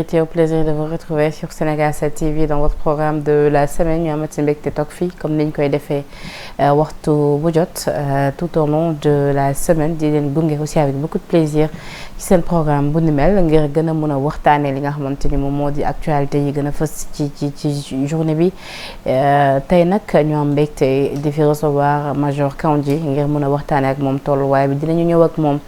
téléspectateurs, au plaisir de vous retrouver sur Sénégal 7 TV dans votre programme de la semaine ñu amati mbégte toog fii comme niñ koy defee waxtu bu jot tout au long de la semaine di leen gunge aussi avec beaucoup de plaisir ci seen programme bu ni mel ngir gën a mën a waxtaanee li nga xamante ni moom moo di actualité yi gën a fës ci journée bi tey nag ñu am mbégte di fi recevoir Major Kandji ngir mën a waxtaanee ak moom tolluwaay bi dinañu ñëw ak moom.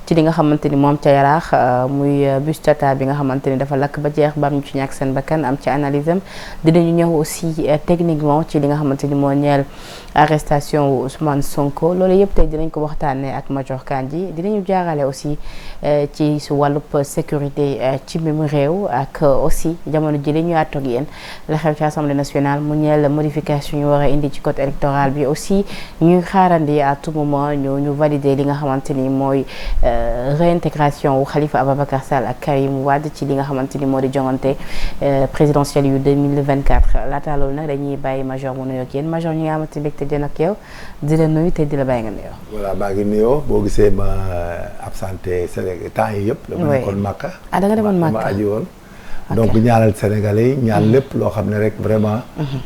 ci li nga xamante ni moom ca Yaraax muy bus Tata bi nga xamante ni dafa lakk ba jeex ba am ñu ci ñàkk seen bakkan am ci analyse am dinañu ñëw aussi techniquement ci li nga xamante ni moo ñeel arrestation wu Ousmane Sonko loolu yëpp tey dinañ ko waxtaanee ak Major Kandji dinañu jaarale aussi ci su wàllub sécurité ci même réew ak aussi jamono ji li ñu àttoog yéen la xew ci assemblée nationale mu ñeel modification ñu war a indi ci code électoral bi aussi ñuy xaarandi à tout moment ñu valider li nga xamante ni mooy réintégration wu Khalifa Ababacar Sall ak Karim Wade ci li nga xamante ni moo di jongante présidentielle yu 2024 laata loolu nag dañuy bàyyi Major mu nuyoo ak yéen Major ñu ngi amati mbégte jën ak yow di la nuyu te di la bàyyi nga nuyoo. voilà maa ngi nuyoo boo gisee ma absenté Sénégal temps yi yëpp. dama nekkoon Makka. ah da nga demoon Makka dama aji woon. donc ñaanal Sénégalais yi ñaan lépp loo xam ne rek vraiment.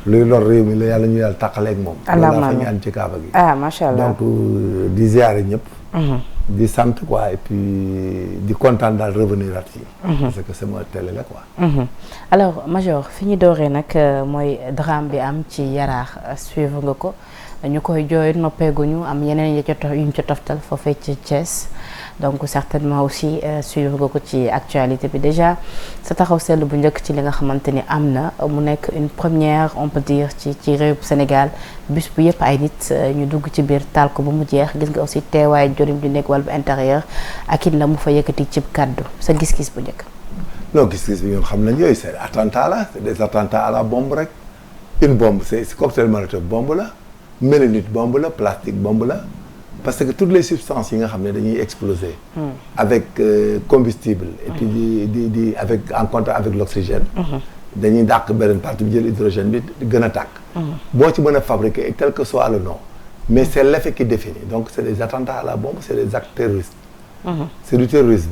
luy lor réew mi la yàlla ñu yàlla tàqaleeg moom. allahumma loolu laa fa ñaan ci Kaaba gi. ah macha allah donc di ziare ñëpp. di sant quoi et puis di kontaan daal revenir at yi parce que sama télé la quoi. alors Major fi ñu dooree nag mooy drame bi am ci Yaraax suivre nga ko ñu koy jooy noppeeguñu am yeneen yu ñu ca toftal foofee ci Thiès donc certainement aussi suivre nga ko ci actualité bi déjà sa taxaw seetlu bu njëkk ci li nga xamante ni am na mu nekk une première on peut dire ci réew Sénégal bus bu yëpp ay nit ñu dugg ci biir taal ko ba mu jeex gis nga aussi teewaay jorim ju nekk wàllu intérieur ak it la mu fa yëkkati cib kàddu sa gis-gis bu njëkk. non gis-gis bi ñun xam nañ yooyu c'est attentat la c'est des attentats à la bombe rek une bombe c'est cocktail molotov bombe la mélanite bombe la plastique bombe la parce que toutes les substances yi nga xam ne dañuy exploser avec combustible et puis di avec en contact avec l'oxygène dañuy dàq beneen partie bi jël hydrogène bi gën a tàkk boo ci mën a fabriquer quel que soit le nom mais c'est l'effet qui définit donc c'est des attentats à la bombe c'est des actes terroristes c'est du terrorisme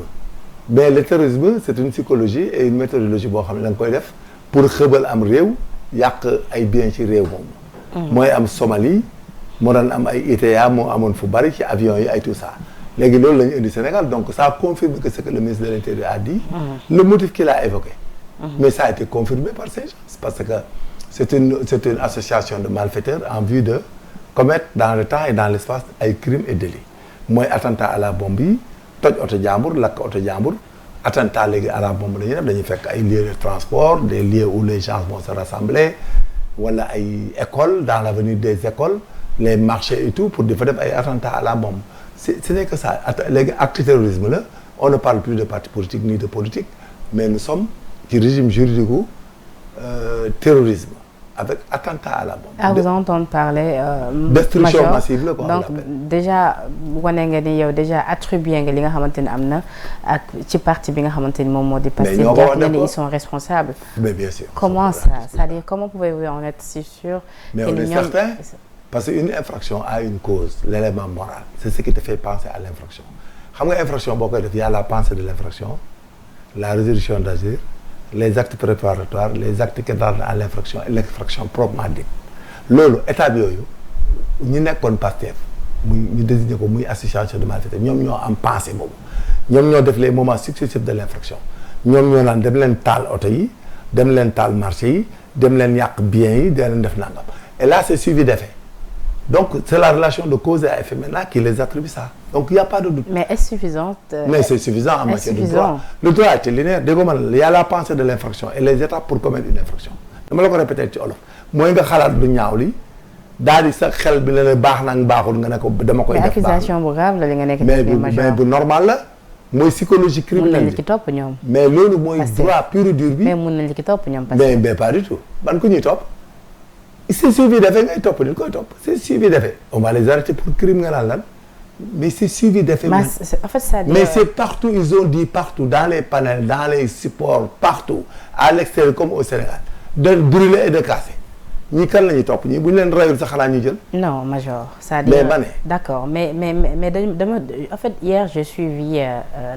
mais le terrorisme c'est une psychologie et une méthodologie boo xam ne da nga koy def pour xëbal am réew yàq ay bien ci réew moom mooy am Somalie moo daan am ay ITA moo amoon fu bari ci avions yi ay tout ça léegi loolu la ñu indi Sénégal donc ça confirme que ce que le ministre de l'Intérieur a dit le motif qu'il a évoqué mais ça a été confirmé par ces gens parce que c'est une association de malfaiteurs en vue de commettre dans le temps et dans l'espace ay crimes et délits mooy attentat à la bombe yi toj oto jàmbur lakk oto jàmbur attentat léegi à la bombe dañuy def dañuy fekk ay lieux de transport des lieux où les gens vont se rassembler wala ay écoles dans l'avenue des écoles les marchés et tout pour di fa def ay attentats à la bombe ce n'est que ça léegi acte terrorisme la on ne parle plus de parti politique ni de politique mais nous sommes ci régime juridique u terrorisme avec attentat à la bombe. à vous entendre parler. destruction Major, massive la quoi. donc déjà wane nga ni yow déjà attribué nga li nga xamante ni am na ak ci parti bi nga xamante ni moom moo di. mais ñoo ko wax jàpp ni ils sont responsables. mais bien sûr. comment ça c'est-à-dire comment pouvez-vous en être si sûr. mais on est certain parce que une infraction a une cause l'élément moral c'est ce qui te fait penser à l'infraction xam nga infraction boo koy def y a la pensée de l'infraction la résolution d'agir les actes préparatoires les actes qui rentrent à l'infraction et l'infraction proprement dite loolu étape yooyu ñi nekkoon Pastef muy ñu désigné ko muy association de malfaiteurs ñoom ñoo am pensée boobu ñoom ñoo def les moments successifs de l'infraction ñoom ñoo naan dem leen taal oto yi dem leen taal marché yi dem leen yàq biens yi dem leen def nangam et là c'est suivi d'effet donc c'est la relation de cause à effet maintenant qui les attribue ça donc il y a pas de doute. mais est-ce suffisant. mais c'est suffisant en matière de droit. Le droit est linéaire dégg nga man il y a la pensée de l'infraction et les étapes pour commettre une infraction dama la ko répéter ci olof mooy nga xalaat lu ñaaw li daal di sa xel bi la ne baax na baaxul nga ne ko dama koy def. mais accusation bu grave la li nga nekk. mais bu normal la mooy psychologie criminelle mun nañu ci topp ñoom. mais loolu mooy droit pur et dur bi. mais mun nañu ci topp ñoom. mais pas du tout ban ku ñuy topp. c'est suivi d'effet ngay topp ni koy topp c'est suivi d'effet on va les arrêter pour crime nga naan lan mais c'est suivi d'effet en fait ça mais c'est partout ils ont dit partout dans les panels dans les supports partout à l'extérieur comme au Sénégal de brûler et de casser ñii kan la ñuy topp ñii bu ñu leen rayul sax xanaa ñu jël. non major c'est-à-dire mais d'accord mais dama en fait hier j'ai suivi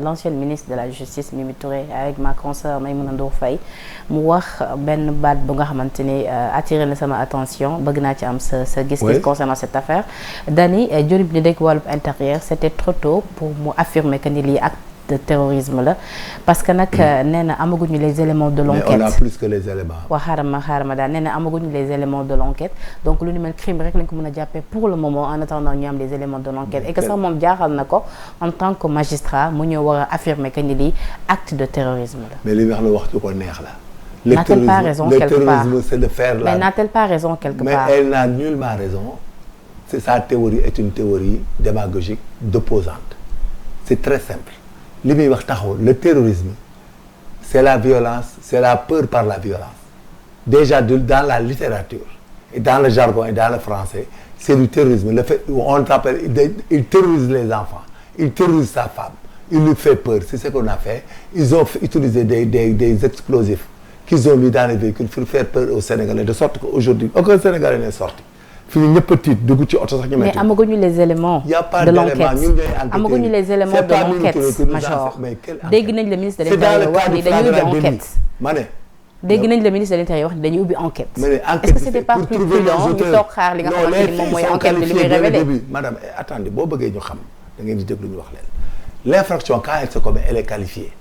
l'ancienne ministre de la justice Mimi Touré avec ma consoeur Maïmouna Ndour Faye mu wax benn baat bu nga xamante ni attiré na sama attention bëgg naa ci am sa gis-gis concernant cette affaire dani jori bi ni dégg wàllub intérieur c'était trop tôt pour mu affirmer que ni lii acte de terrorisme la parce que nag nee na amaguñu les éléments de l'enquête. mais on a plus que les éléments. waaw xaaral ma daal nee na amaguñu les éléments de l'enquête donc lu ni mel crime rek lañ ko mën a jàppee pour le moment en attendant ñu am les éléments de l'enquête et que sax moom jaaxal na ko en tant que magistrat mu ñëw war a affirmer que ni lii acte de terrorisme la. mais li nga xam ne wax ci ko neex la. n'a-t-elle pas raison quelque part? Le terrorisme c'est de faire la. mais n'a-t-elle pas raison quelque part? mais elle n'a nullement raison. Sa théorie est une théorie démagogique d'opposante. C'est très simple. li muy wax taxawul le terrorisme c'est la violence c'est la peur par la violence déjà dans la littérature et dans le jargon et dans le français c'est du terrorisme le fait on t'appelle il terrorise les enfants il terrorise sa femme il lui fait peur c'est ce qu'on a fait ils ont utilisé des explosifs qu'ils ont mis dans les véhicules pour faire peur aux Sénégalais de sorte qu'aujourd'hui aucun Sénégalais n'est sorti fi ñu ñëpp a tiit dugg ci oto sax ñu mais amaguñu les éléments de l'enquête amaguñu les éléments de l'enquête major dégg nañ le ministre de l'Intérieur wax ni dañuy ubbi enquête ma ne dégg nañ le ministre de l'Intérieur wax ni dañuy ubbi enquête est-ce que c'était pas plus prudent ñu toog xaar li nga xamante ni moom mooy enquête bi li muy révélé madame attendez boo bëggee ñu xam da ngeen di déglu ñu wax leen l'infraction quand elle se commet elle est qualifiée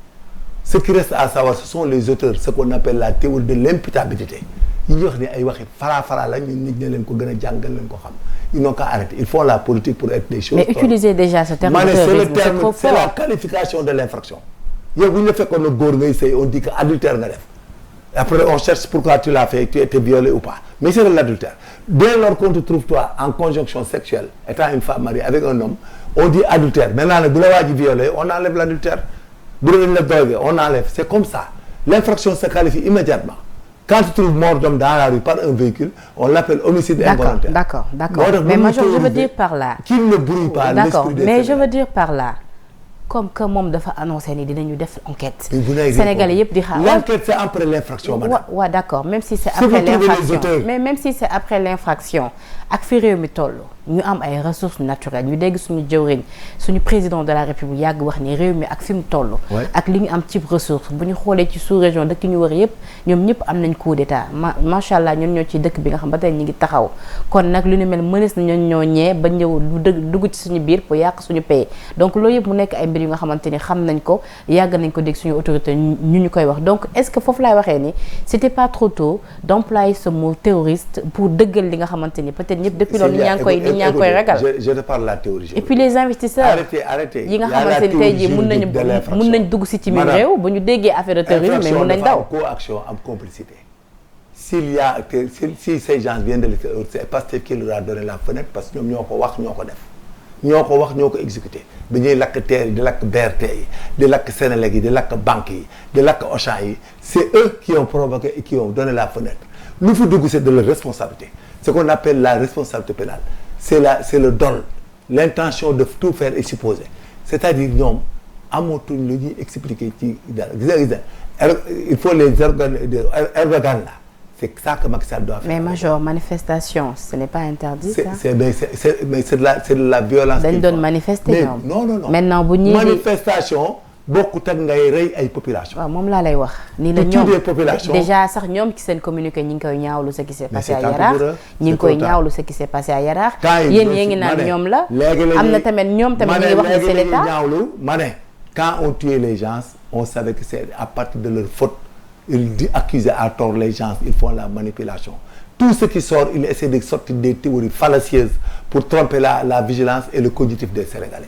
ce qui reste à savoir ce sont les auteurs ce qu'on appelle la théorie de l'imputabilité yi wax ni ay waxi fara la ñun nit ñi leen ko gën a jàngal leen ko xam ils n'ont qu'à arrêter ils font la politique pour être des choses. mais utiliser déjà ce terme de terrorisme c'est trop fort. c'est la qualification de l'infraction yow bu ñu la fekkoon na góor ngay sëy on dit que adultère nga def après on cherche pourquoi tu l'as fait tu étais violé ou pas mais c'est de l'adultère dès lors qu'on te trouve toi en conjonction sexuelle étant une femme mariée avec un homme on dit adultère maintenant nag bu la waa ji violé on enlève l'adultère bu la la drogué on enlève c'est comme ça l'infraction se qualifie immédiatement. Quand tu trouves mort d'homme dans la rue par un véhicule, on l'appelle homicide involontaire. D'accord. Mais moi, je veux dire par là. Qu'il ne brouille pas l'esprit des mais je veux dire par là. Comme que moom dafa annoncé ni dinañu def enquête. Sénégalais yëpp di xaar. L'enquête c'est après l'infraction madame. Ouais, d'accord, même si c'est après l'infraction. Mais même si c'est après l'infraction ak fi réew mi toll ñu am ay ressources naturelles ñu dégg suñu jëwriñ suñu président de la République yàgg wax ni réew mi ak fi mu toll. ak li ñu am ci ressources bu ñu xoolee ci sous-région dëkk ñu wër yëpp ñoom ñëpp am nañ coup d'état macha allah ñun ñoo ci dëkk bi nga xam ba tey ñu ngi taxaw kon nag lu ñu mel mënees na ñoo ñee ba ñëw dugg ci suñu biir pour yàq suñu pays donc loolu yëpp mu nekk ay mbir yu nga xamante ni xam nañ ko yàgg nañ ko dégg suñu autorité ñu koy wax donc est-ce que foofu laay waxee ni c'était pas trop tôt d'employer ce mot terroriste pour dëggal li nga xamante ni peut-être ñëpp depuis loolu ñaa ngi koy ragal je te parle la théorie et puis les investisseurs yi nga xamante ni tey jii mun nañ dugg si ci biir réew bu ñu déggee affaire de terrorisme mais mun nañ daw coaction am complicité si ces gens viennent de l'extérieur c'est Pastef qui leur a donné la fenêtre parce que ñoom ñoo ko wax ñoo ko def ñoo ko exécuté bi ñuy lakk TER yi di lakk BRT yi di lakk Sénélec yi di lakk banques yi di lakk Auchan yi c'est eux qui ont provoqué et qui ont donné la fenêtre lu fi dugg c'est de leur responsabilité ce qu'on appelle la responsabilité pénale c'est le dol l'intention de tout faire est supposée c'est-à-dire ñoom amatuñ lu ñuy expliquer ci dara gis il faut les organes Erdogan là c'est ça que Macky Sall doit faire. Mais major manifestation ce n'est pas interdit ça. C'est de la violence. dañ doon manifester ñoom. non. maintenant bu ñuy manifestation bokkut ak ngay rey ay population. waaw moom laa lay wax. ni la ñoom déjà sax ñoom ci seen communiqué ñi ngi koy ñaawlu ce qui s'est passé à Yaraax ñi ngi koy ñaawlu ce qui s'est passé à Yaraax. yéen ngi naan ñoom la. am na tamit ñoom tamit ñi ngi wax ne c'est l'État. ma ne quand on tuait les gens on savait que c'est à partir de leur faute. Ils accusent à tort les gens, ils font la manipulation. Tout ce qui sort, ils essaient de sortir des théories fallacieuses pour tromper la vigilance et le cognitif des Sénégalais.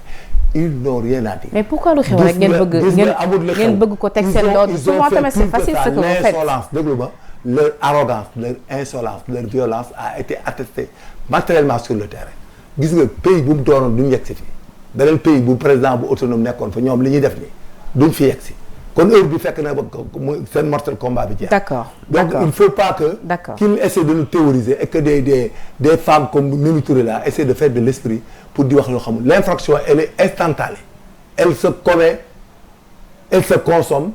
Ils n'ont rien à dire. Mais pourquoi lu xew rek ngeen bëgg ko teg seen doon souvent tamit c'est facile ce que vous faites. L'insolence, déglu ma, leur arrogance, leur insolence, leur violence a été attestée matériellement sur le terrain. Gis nga pays bu mu doonoon duñu yegg si fii beneen pays bu président bu autonome nekkoon fa ñoom li ñuy def nii duñ fi yegg si. kon heure bi fekk na seen mortel combat bi jeex. D'accord. Donc il ne faut pas que qu'ils essaient de nous théoriser et que des femmes comme Mimi Touré là essaient de faire de l'esprit pour di wax loo xamul l'infraction elle est instantanée elle se commet elle se consomme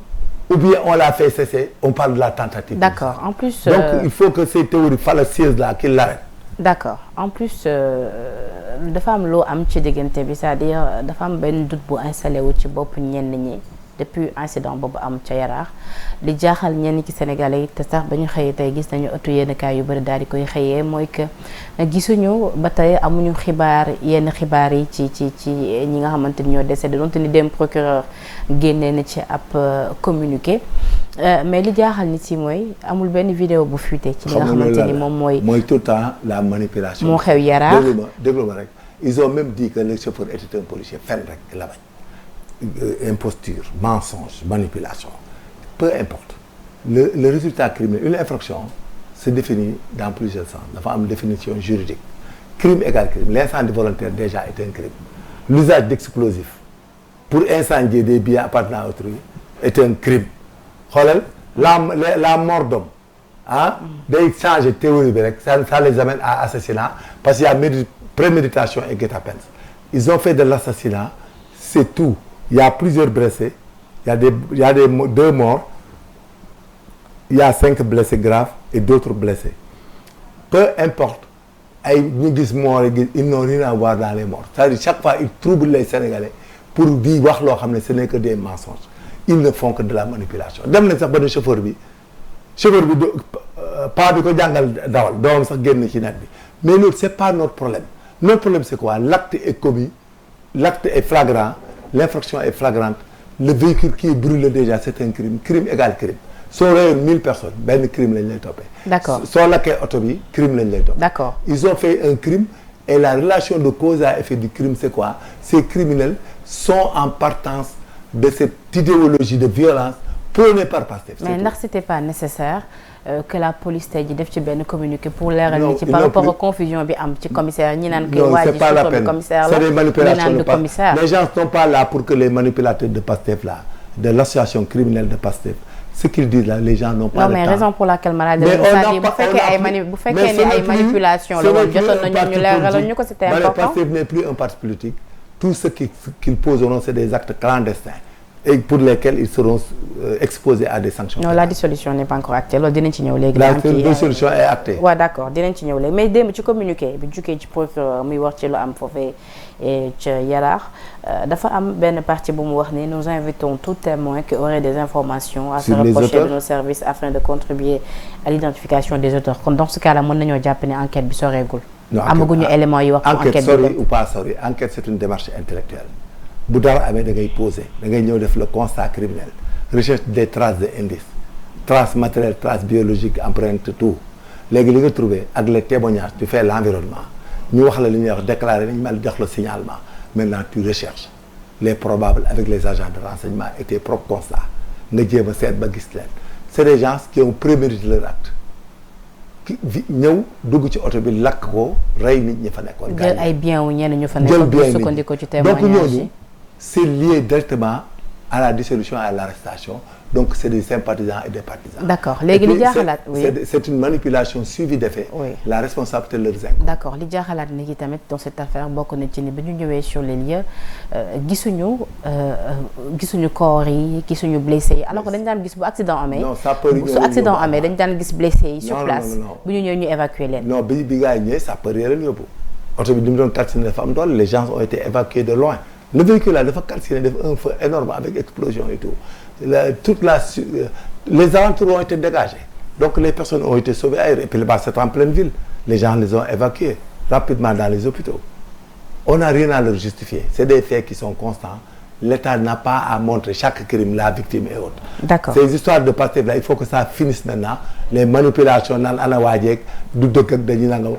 ou bien on l'a fait cesser, on parle de la tentative. D'accord. En plus. Donc il faut que ces théories fallacieuses là qu'il l'arrête. D'accord. En plus dafa am loo am ci diggante bi c'est-à-dire dafa am benn doute bu installé wu ci bopp ñenn ñi depuis incident boobu am ca Yaraax li jaaxal ñenn ci Sénégalais yi te sax ba ñu xëyee tey gis nañu ëttu yenn kaay yu bëri daal di koy xëyee mooy que gisuñu ba tey amuñu xibaar yenn xibaar yi ci ñi nga xamante ni ñoo décédé donte ni dem procureur génnee na ci ab communiqué mais li jaaxal nit yi mooy amul benn vidéo bu fuité ci li nga xamante ni moom mooy tout le temps la manipulation moo xew Yaraax déglu ma rek ils ont même dit que le chauffeur était un policier fen rek la bañ imposture, mensonge, manipulation, peu importe. Le résultat criminel, une infraction se définit dans plusieurs sens. Dafa am définition juridique. Crime égale crime. L'incendie volontaire déjà est un crime. L'usage d'explosifs pour incendier des biens appartenant à autrui est un crime. Xoolal la mort d'homme day changer théorie bi rek ça les amène à assassinat parce qu'il y a préméditation et guet-apens. Ils ont fait de l'assassinat, c'est tout. Il y a plusieurs blessés, il y a 2 morts, il y a 5 blessés graves et d'autres blessés. Peu importe, ñu gis morts ils n'ont rien à voir dans les morts. C'est-à-dire chaque fois ils troublent les Sénégalais pour di wax loo xam ne ce n'est que des mensonges. Ils ne font que de la manipulation. Dem nañ sax ba ne chauffeur bi pas bi ko jàngal dawal doom sax génn ci net bi mais loolu c'est pas notre problème. Notre problème c'est quoi? L'acte est commis, l'acte est flagrant. L'infraction est flagrante. Le véhicule qui est brûlé déjà, c'est un crime. Crime égale crime. Soo reyoon 1000 personnes, benn crime lañ lay toppee. D'accord. Soo lakkee oto bi, crime lañ lay toppee. D'accord. Ils ont fait un crime et la relation de cause à effet du crime, c'est quoi? Ces criminels sont en partance de cette idéologie de violence prônée par Pastef. Mais ndax c'était pas nécessaire que la police tey ji def ci benn communiqué pour leeral nit ci par rapport aux confusion bi am ci commissaire ñi naan que waa ji chauffeur bi commissaire la c'est des manipulations de commissaire. Les gens ne sont pas là pour que les manipulateurs de Pastef là, de l'association criminelle de Pastef, ce qu'ils disent là, les gens n'ont pas le temps. Non mais raison pour laquelle ma bu fekkee ni ay manipulation la woon jotoon nañu ñu leeralal ñu ko c'était important. Pastef n'est plus un parti politique. Tout ce qu'ils poseront c'est des actes clandestins et pour lesquels ils seront exposés à des sanctions. Non, la dissolution n'est pas encore actée loolu dinañ ci ñëw léegi. La dissolution est actée. waaw d'accord dinañ ci ñëw léegi mais démb ci communiqué bi jugee ci procureur muy wax ci lu am foofee ca Yaraax dafa am benn partie bu mu wax ni nous invitons tout témoin qui aurait des informations à se rapprocher de nos services afin de contribuer à l'identification des auteurs. Kon dans ce cas là mën nañoo jàpp ne enquête bi soreegul. amaguñu éléments yi wax pour enquête bi sori ou pas sori enquête c'est une démarche intellectuelle. Bu dara amee da ngay poser da ngay ñëw def le constat criminel recherche des traces de indices traces matérielles traces biologiques empreintes tout léegi li nga trouvé ak les témoignages tu fais l'environnement ñu wax la li ñuy wax déclarer nañ mal jox la signalement maintenant tu recherches les probables avec les agents de renseignement et tes propres constats nga jéem a seet ba gis leen c'est des gens qui ont prémédité leur acte ñëw dugg ci oto bi lakk ko rey nit ñi fa nekkoon. jël ay biens wu ñenn ñu fa nekkoon bu sukkandiku ci témoignage donc ñooñu c'est lié directement à la dissolution et à l'arrestation donc c'est des sympathisants et des partisans. D'accord léegi li jaaxalaat c'est une manipulation suivie d'effet. Oui. La responsabilité leur incombe. D'accord li jaaxalaat ni ki tamit dans cette affaire bokk na ci ni ba ñu ñëwee sur les lieux gisuñu corps yi gisuñu blessés yi alors que dañ daan gis bu accident amee. non sapeur yi su accident amee dañ daan gis blessés yi sur place. bu ñu ñëwee ñu évacuer leen. non bi gars yi ñëwee sapeur yi leen yóbbu oto bi ni mu doon calciné dafa am doole les gens ont été évacués de loin. Le véhicule là dafa calciné def un feu énorme avec explosion et tout les alentours ont été dégagés donc les personnes ont été sauvées ailleurs et puis là-bas c'est en pleine ville les gens les ont évacués rapidement dans les hôpitaux on n'a rien à leur justifier c'est des faits qui sont constants l'État n'a pas à montrer chaque crime la victime et autres. D'accord. Ces histoires de Pastef là il faut que ça finisse maintenant les manipulations naan ana waajeeg du dëkk ak dañuy nanga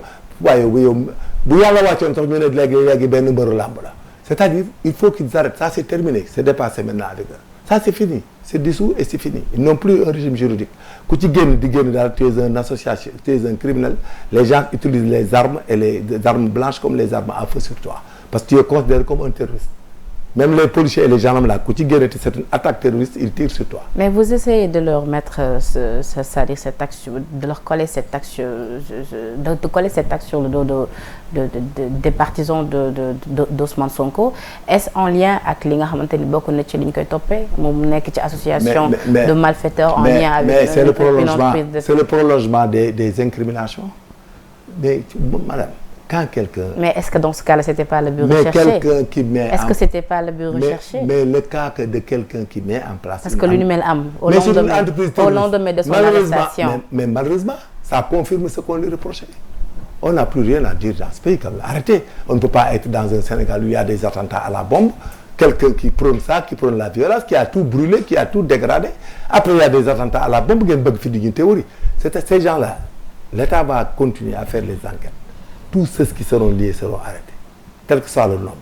waaye bu yàlla wàccoon sax ñu ne léegi benn mbëru làmb la c'est-à-dire il faut qu'ils arrêtent ça c'est terminé c'est dépassé maintenant avec eux ça c'est fini c'est dissous et c'est fini ils n'ont plus un régime juridique ku ci génn di génn daal tu es un association tu es un criminel les gens utilisent les armes et les armes blanches comme les armes à feu sur toi parce que tu es considéré comme un terroriste même les policiers et les gendarmes là ku ci génnati c'est une attaque terroriste ils tirent sur toi. Mais vous essayez de leur mettre c'est-à-dire cette action, de leur coller cette action, de coller cette action sur le dos des partisans d'Ousmane Sonko. Est-ce en lien avec li nga xamante ni bokk na ci li ñu koy toppee moom nekk ci association de malfaiteurs en lien avec mais c'est le prolongement des incriminations. Mais madame, quand quelqu'un... Mais est-ce que dans ce cas-là, c'était pas le but recherché? Mais quelqu'un qui met... Est-ce que c'était pas le but recherché? Mais le cas de quelqu'un qui met en place... Parce que lu ni mel am au lendemain de son arrestation. Mais malheureusement, ça confirme ce qu'on lui reprochait. On n'a plus rien à dire dans ce pays. Arrêtez. On ne peut pas être dans un Sénégal où il y a des attentats à la bombe. Quelqu'un qui prône ça, qui prône la violence, qui a tout brûlé, qui a tout dégradé. Après, il y a des attentats à la bombe. Il y a une théorie. Ces gens-là, l'État va continuer à faire les enquêtes. Tous ceux qui seront liés seront arrêtés, quel que soit le nombre.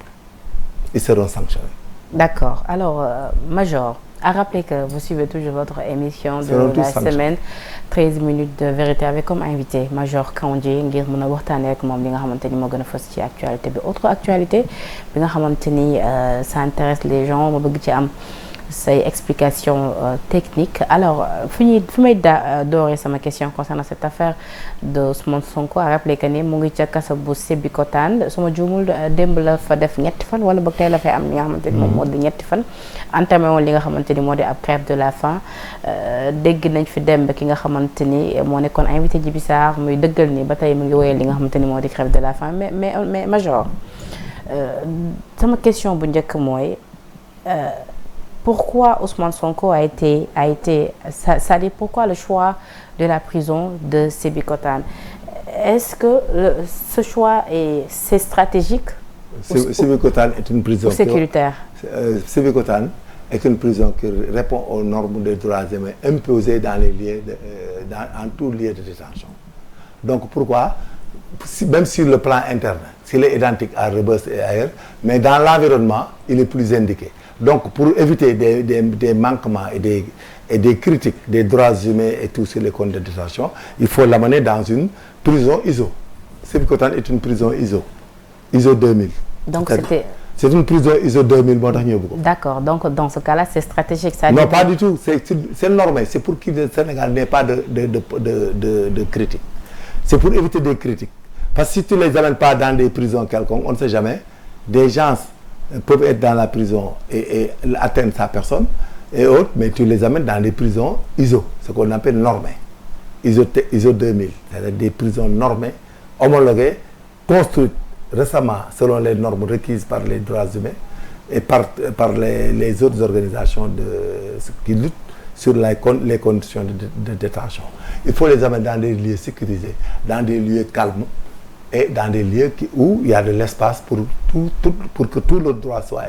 Ils seront sanctionnés. D'accord. Alors, Major, à rappeler que vous suivez toujours votre émission de la semaine 13 minutes de vérité avec comme invité Major Kandji ngir mën a waxtaanee ak moom li nga xamante ni moo gën a fës ci actualité bi. Autre actualité bi nga xamante ni ça intéresse les gens ma bëgg ci am say explications techniques. Alors fi may dooree sama question concernant cette affaire de Ousmane Sonko a rappelé que ni mu ngi ca kaso bu Sébikotane su ma juumul démb la fa def ñetti fan wala boog tey la fay am li nga xamante ni moom moo di ñetti fan entamé woon li nga xamante ni moo di ab grève de la faim. Dégg nañ fi démb ki nga xamante ni moo nekkoon invité Djiby Sarr muy dëggal ni ba tey mu ngi woyal li nga xamante ni moo di grève de la faim mais Major sama question bu njëkk mooy pourquoi Ousmane Sonko a été c'est-à-dire pourquoi le choix de la prison de Sébikotane? Est-ce que ce choix c'est stratégique? Sébikotane est une prison sécuritaire. Sébikotane est une prison qui répond aux normes des droits humains imposées dans les lieux en tout lieu de détention. Donc pourquoi? Même sur le plan interne, s'il est identique à Rebeuss et ailleurs, mais dans l'environnement, il est plus indiqué. Donc pour éviter des manquements et des critiques des droits humains et tout sur les comptes de détention, il faut l'amener dans une prison ISO. Sébikotane est une prison ISO 2000. Donc c'est une prison ISO 2000 moo tax ñëw ko. D'accord, donc dans ce cas-là c'est stratégique. Non, pas du tout, c'est normal, c'est pour que le Sénégal n'ait pas de critiques. C'est pour éviter des critiques. Parce que si tu ne les amènes pas dans des prisons quelconques, on ne sait jamais, des gens peuvent être dans la prison et atteindre sa personne et autres, mais tu les amènes dans des prisons ISO, ce qu'on appelle normées. ISO 2000, c'est-à-dire des prisons normées, homologuées, construites récemment selon les normes requises par les droits humains et par les autres organisations qui luttent sur les conditions de détention. Il faut les amener dans des lieux sécurisés, dans des lieux calmes et dans des lieux où il y a de l'espace pour que tout le droit soit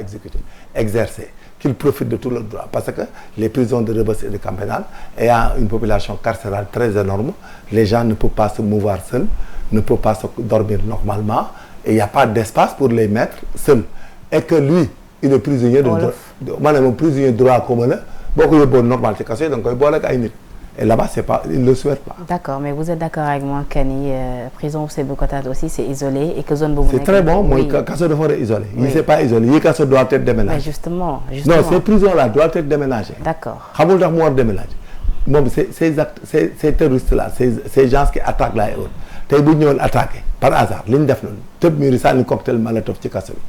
exercé, qu'ils profitent de tout le droit. Parce que les prisons de Rebeuss et de Camp Pénal, ayant une population carcérale très énorme, les gens ne peuvent pas se mouvoir seuls, ne peuvent pas se dormir normalement, et il n'y a pas d'espace pour les mettre seuls. Et que lui, il est prisonnier de droit. Maanaam prisonnier de droit commun la, boo ko yóbboon normal ci kaso yi da nga koy boole ak ay nit. Et là-bas, c'est pas, ils ne le souhaitent pas. D'accord, mais vous êtes d'accord avec moi que ni prison Sébikotane aussi c'est isolé et que zone boobu. C'est très bon, mooy kaso dafa war a isolé. Oui. C'est pas isolé, yi kaso doit être déménagé. Mais justement. Non, ces prisons-là doivent être déménagées. D'accord. Xamul tax mu war déménager. Moom ces terroristes-là, ces gens qui attaquent là et autres. Tey bu ñu ñëwoon attaqué par hasard li ñu def noonu tëb miiri sànni cocktail Molotov ci kaso bi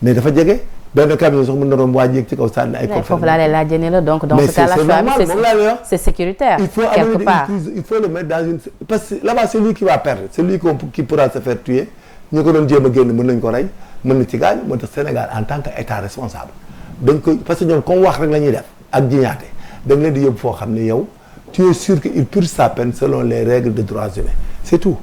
mais dafa jege benn camion sax mën na romb waa jéeg ci kaw sànni ay cocktail. Foofu laa lay laajee ne la donc dans ce cas-là c'est sécuritaire quelque part. Il faut le mettre dans une parce que là-bas c'est lui qui va perdre c'est lui qui pourra se faire tuer ñu ko doon jéem a génn mën nañ ko rey mën na ci gaañ moo tax Sénégal en tant que état responsable dañ koy parce que ñoom comme wax rek la ñuy def ak jiñaate dañ leen di yóbbu foo xam ne yow tu es sûr que il purge sa peine selon les règles de droits humains c'est tout.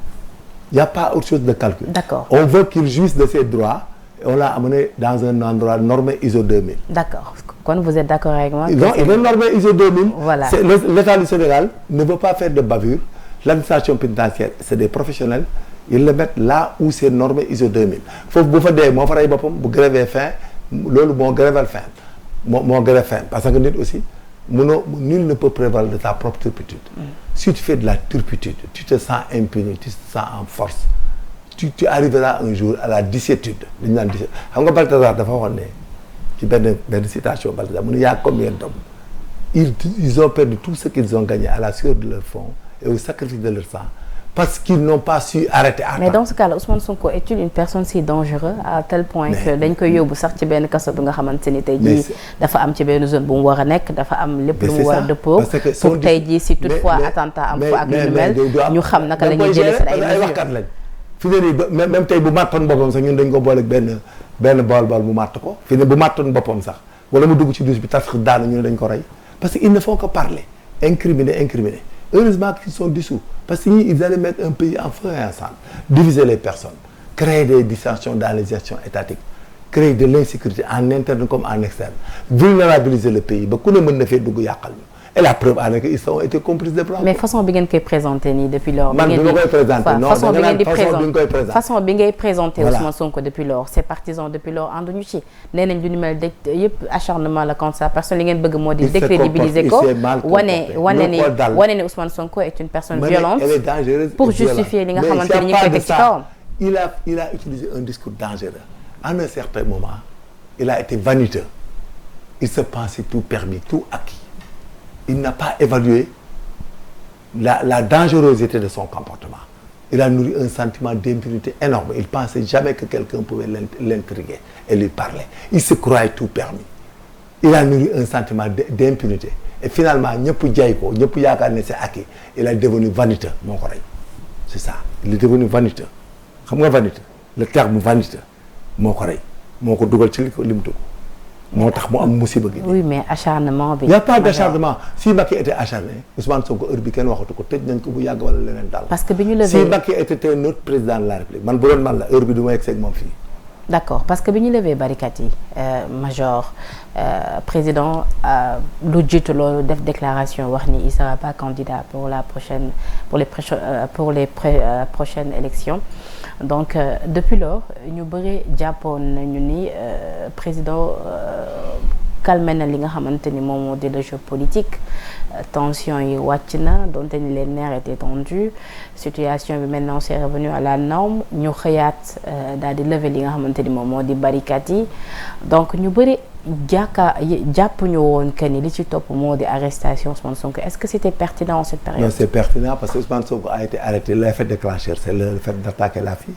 Il n'y a pas autre chose de calcul. D'accord. On veut qu'il jouisse de ses droits et on l'a amené dans un endroit normé ISO 2000. D'accord. Quand vous êtes d'accord avec moi? Non, il est normé ISO 2000. Voilà. L'État du Sénégal ne veut pas faire de bavure. L'administration pénitentiaire, c'est des professionnels. Ils le mettent là où c'est normé ISO 2000. Faut bu fa dee moo fa rey boppam bu grévé faim loolu moo grével faim moo grève faim parce que nit aussi nul ne peut prévaloir de ta propre turpitude. Si tu fais de la turpitude, tu te sens impuni, tu te sens en force. Tu arriveras un jour à la dissétude. Xam nga Balthazar dafa waxoon ne ci benn citation Balzac mu ne y a combien d'hommes ils ont perdu tout ce qu'ils ont gagné à la sueur de leur front et au sacrifice de leur sang parce qu'ils n'ont pas su arrêter à temps. Mais dans ce cas-là Ousmane Sonko est-il une personne si dangereuse à tel point que dañ koy yóbbu sax ci benn kaso bi nga xamante ni tey jii dafa am ci benn zone bu mu war a nekk dafa am lépp lu mu war a dëppoo pour tey jii si toutefois attentat am fa ak lu mel ñu xam naka la ñuy jëlee seen ay mesures. ay waxkat lañ fi ne nii même tey bu màttoon boppam sax ñun dañ ko booleeg benn bool mu màtt ko fi ne bu màttoon boppam sax wala mu dugg ci douche bi tas daanu ñu ne dañ ko rey parce que ils ne font que parler incriminer heureusement qu'ils sont dissous parce que ils allaient mettre un pays en feu et en sang diviser les personnes créer des dissensions dans les gestions étatiques créer de l'insécurité en interne comme en externe vulnérabiliser le pays ba ku ne mën na fee dugg yàqal ñu et la preuve en est que ils ont été complices de plan. Mais façon bi ngeen koy présenté nii depuis lors. man bi ma koy présenté non façon bi ngeen koy présenté façon bi ngay présenté Ousmane Sonko depuis lors ses partisans depuis lors ànduñu ci nee nañ lu ni mel de yëpp acharnement la contre sa personne li ngeen bëgg moo di décrédibiliser ko wane ni Ousmane Sonko est une personne violente elle est dangereuse pour justifier li nga xamante ni ñu koy teg ci kawam. il a utilisé un discours dangereux à un certain moment il a été vaniteux il se pensait tout permis tout acquis. Il n'a pas évalué la dangerosité de son comportement. Il a nourri un sentiment d'impunité énorme. Il pensait jamais que quelqu'un pouvait l'intriguer et lui parler. Il se croyait tout permis. Il a nourri un sentiment d'impunité. Et finalement, ñëpp jaay ko ñëpp yaakaar ne c'est acquis. Il est devenu vaniteux moo ko rey. C'est ça. Il est devenu vaniteux. Xam nga vaniteux le terme vaniteux moo ko rey moo ko dugal ci li mu dugg. moo tax mu am musiba gi. oui mais acharnement bi. y' a pas d' acharnement si Macky était acharné Ousmane Sonko heure bi kenn waxatu ko tëj nañ ko bu yàgg wala leneen daal. parce que bi ñu levé si Macky était un autre président de la République man bu doon man la heure bi du ma yegg seeg moom fii. d' accord parce que bi ñu levé barricade yi major président lu jiitu loolu def déclaration wax ni il sera pas candidat pour les prochaines élections. Donc depuis lors ñu bëri jàppoon nañu ni président calmé na li nga xamante ni moom moo di le jeu politique tension yi wàcc na donte ni les nerfs étaient tendus situation bi maintenant c'est revenu à la norme ñu xëyaat daal di lever li nga xamante ni moom moo di barricade yi donc ñu bëri jàpp ñu woon que ni li ci topp moo di arrestation Ousmane Sonko est-ce que c'était pertinent en cette période? Non, c'est pertinent parce que Ousmane Sonko a été arrêté. L'effet déclencheur, c'est le fait d'attaquer la fille.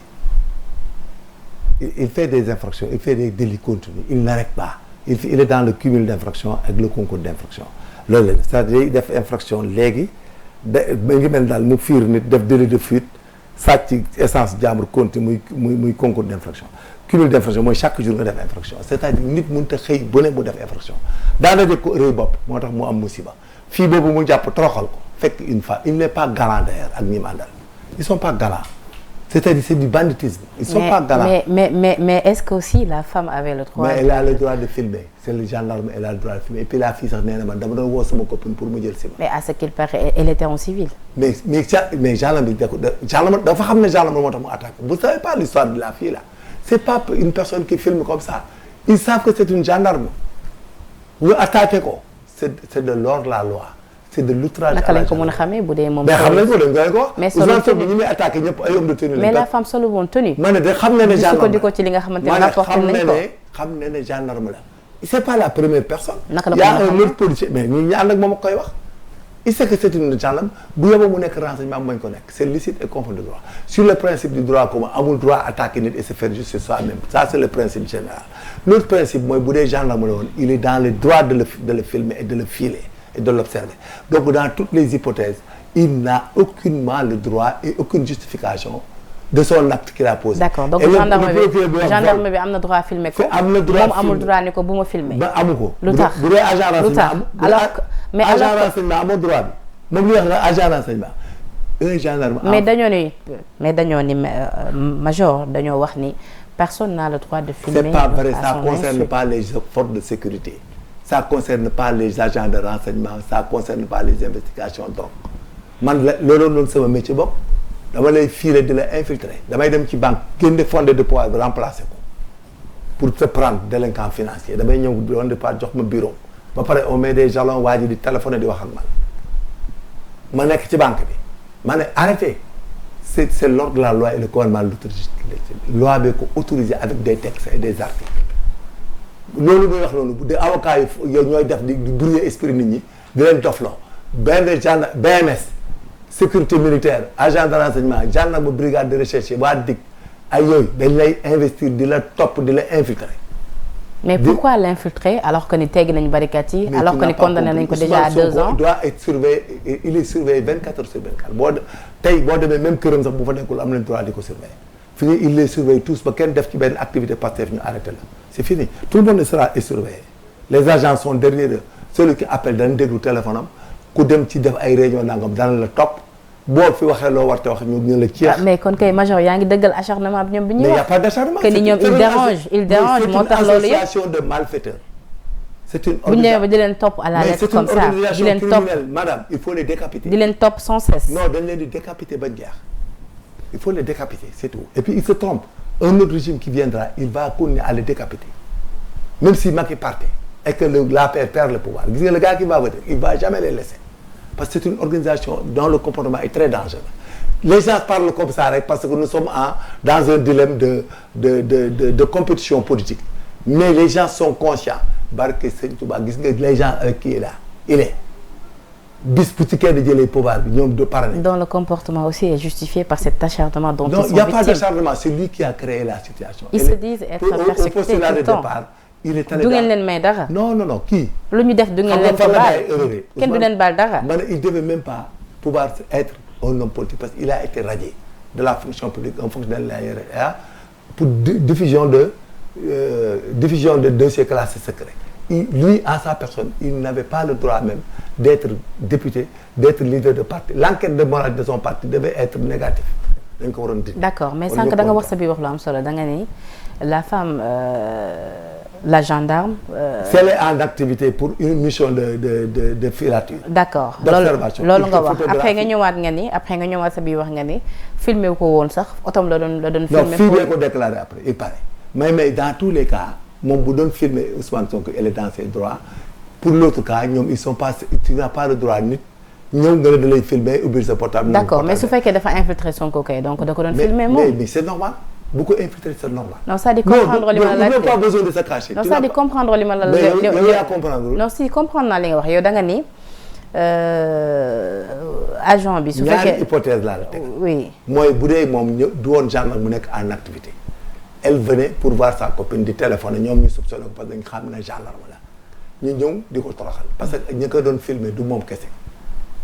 Il fait des infractions, il fait des délits continus, il n'arrête pas. Il est dans le cumul d'infractions avec le concours d'infractions. loolu la c'est-à-dire def infraction léegi ba ngi mel daal mu fiir nit def délit de fuite sàcc essence jàmbur continue muy concours d'infraction. cumul d'infraction mooy chaque jour nga def infraction c'est-à-dire nit mënut a xëy bu ne mu def infraction daanaka ko rëy bopp moo tax mu am musiba fii boobu mu jàpp toroxal ko fekk une fois il n'est pas galant d'ailleurs ak ñi mu àndal ils sont pas galants c'est-à-dire c'est du banditisme. Ils sont pas galants. Mais est-ce que aussi la femme avait le droit? Mais elle a le droit de filmer c'est le gendarme elle a le droit de filmer et puis la fille sax nee na man dama doon woo sama copine pour mu jël si ma. Mais à ce qu'il paraît elle était en civil. mais gendarme bi gendarme dafa xam ne gendarme moo tax mu attaque vous savez pas l'histoire de la fille là c'est pas une personne qui filme comme ça ils savent que c'est une gendarme ñu attaqué ko c'est de l'hors la loi. C'est de l'outrage. naka lañ ko mën a xamee bu dee moom. mais xam nañ ko dañ koy ko. mais solo tenue ñi muy attaqué ñëpp ay hommes de tenue. mais la femme solo woon tenue. ma ne de xam na ne gendarme di ko ci li nga xamante ne rapporté nañ ko xam na ne gendarme la. c'est pas la première personne. naka la ko mën a y a un autre policier mais ñi ñaan nag moom a koy wax. il sait que c'est une gendarme bu yóbboo mu nekk renseignement mañ ko nekk c'est licite et conforme de droit sur le principe du droit commun amul droit attaquer nit et se faire justice soi-même ça c'est le principe général. l'autre principe mooy bu dee gendarme la woon il est dans le droit de le filmer et de le filer. Et de l'observer. Donc dans toutes les hypothèses, il n'a aucunement le droit et aucune justification de son acte qu'il a posé. D'accord. Donc gendarme bi am na droit filmer ko. am na droit moom amul droit ni ko bu ma filmer. ba amu ko. lu tax bu dee agent renseignement alors mais agent renseignement amoo droit bi moom li wax na agent renseignement un gendarme. mais dañoo ni major dañoo wax ni personne n'a le droit de filmer. C'est pas vrai, ça concerne pas les forces de sécurité. Ça concerne pas les agents de renseignement ça concerne pas les investigations donc man la loolu noonu sama métier bopp dama lay filer di la infiltrer damay dem ci banque génne fonds de dépôt bi remplacer ko pour te prendre délinquant financier damay ñëw fonds de dépôt jox ma bureau ba pare on met des jalons waa ji di téléphoner di wax ak man ma nekk ci banque bi ma ne arrêtez c'est l'ordre de la loi et le commandement de l'autorité loi bi ko autorisé avec des textes et des articles loolu muy wax loolu des avocats yi ñooy def di brouiller esprit nit ñi di leen dofloo benn gendarme BMS sécurité militaire agent de renseignement gendarme brigade de recherche waa DIC ay yooyu dañ lay investir di la topp di la infiltrer. mais pourquoi l'infiltrer alors que ni teggi nañu barricade yi. alors que ni condamné nañ ko déjà à 2 ans. il doit être surveillé il est surveillé 24 heures sur 24 boo demee même këram sax bu fa nekkul am nañ droit di ko surveiller fii il les surveille tous ba kenn def ci benn activité Pastef ñu arrêté la c'est fini tout le monde sera surveillé les agents sont derrière eux celui qui appelle dana déglu téléphone am ku dem ci def ay réunion nangam dana la topp boo fi waxee loo war te wax ñu la ceex. mais kon kay major yaa ngi dëggal acharnement bi ñoom bi ñuy wax. mais y a pas d'acharnement. que ni ñoom il dérange moo tax loolu yëpp c'est une association de malfaiteurs. c'est une bu ñu demee ba di leen topp à la lettre comme ça di leen topp madame il faut les décapiter. di leen topp sans cesse. non dañ leen di décapiter ba jeex il faut les décapiter c'est tout et puis il se trompe un autre régime qui viendra il va continuer à les décapiter même si Macky partait et que l'APR perd le pouvoir gis nga le gars qui va voter il va jamais les laisser parce que c'est une organisation dont le comportement est très dangereux les gens parlent comme ça rek parce que nous sommes dans un dilemme de compétition politique mais les gens sont conscients barke Sëñ Touba gis nga les gens avec qui il est bis bu ci kenn jëlee pouvoir bi ñoom de parler. dont le comportement aussi est justifié par cet acharnement dont ils sont victimes. Non, il n'y a pas d'acharnement, c'est lui qui a créé la situation. Ils se disent être persécutés tout le temps. Il est allé du ngeen leen may dara. non kii. lu ñu def du ngeen leen ko baal kenn du leen baal dara. Il devait même pas pouvoir être un homme politique parce qu'il a été radié de la fonction publique un fonctionnaire de l'ARA pour diffusion de dossiers classés secrets. Lui, en sa personne, il n'avait pas le droit même d'être député, d'être leader de parti. L'enquête de morale de son parti devait être négative. D'accord, mais sànq da nga wax sa biir wax lu am solo da nga ni la femme la gendarme. Elle est en activité pour une mission de filature. D'accord d'observation. loolu nga wax après nga ñëwaat sa biir wax nga ni filmé ko woon sax otom la doon filmé. non filmé ko déclaré après il paraît mais dans tous les cas moom bu doon filmer Ousmane Sonko elle est dans ses droits pour l'autre cas ñoom ils sont pas tu n'as pas le droit nit ñëw nga ne da lay filmer ubbil sa portable. d'accord mais su fekkee dafa infiltrer Sonko kay donc da ko doon filmer moom. mais c'est normal bu ko infiltrer c'est normal. non c'est-à-dire comprendre li ma la laajte non pas besoin de se cacher. non c'est-à-dire comprendre li ma la mais yow yaa comprendre. non si comprendre naa li nga wax yow da nga ni agent bi. su fekkee ñaari hypothèse laa la teg. oui mooy bu dee moom du woon gendarme mu nekk en activité. elle venait pour voir sa copine di téléphone ñoom ñu soupçonné ko parce que dañu xam ne gendarme la ñu ñëw di ko toroxal parce que ñi ko doon filmer du moom kese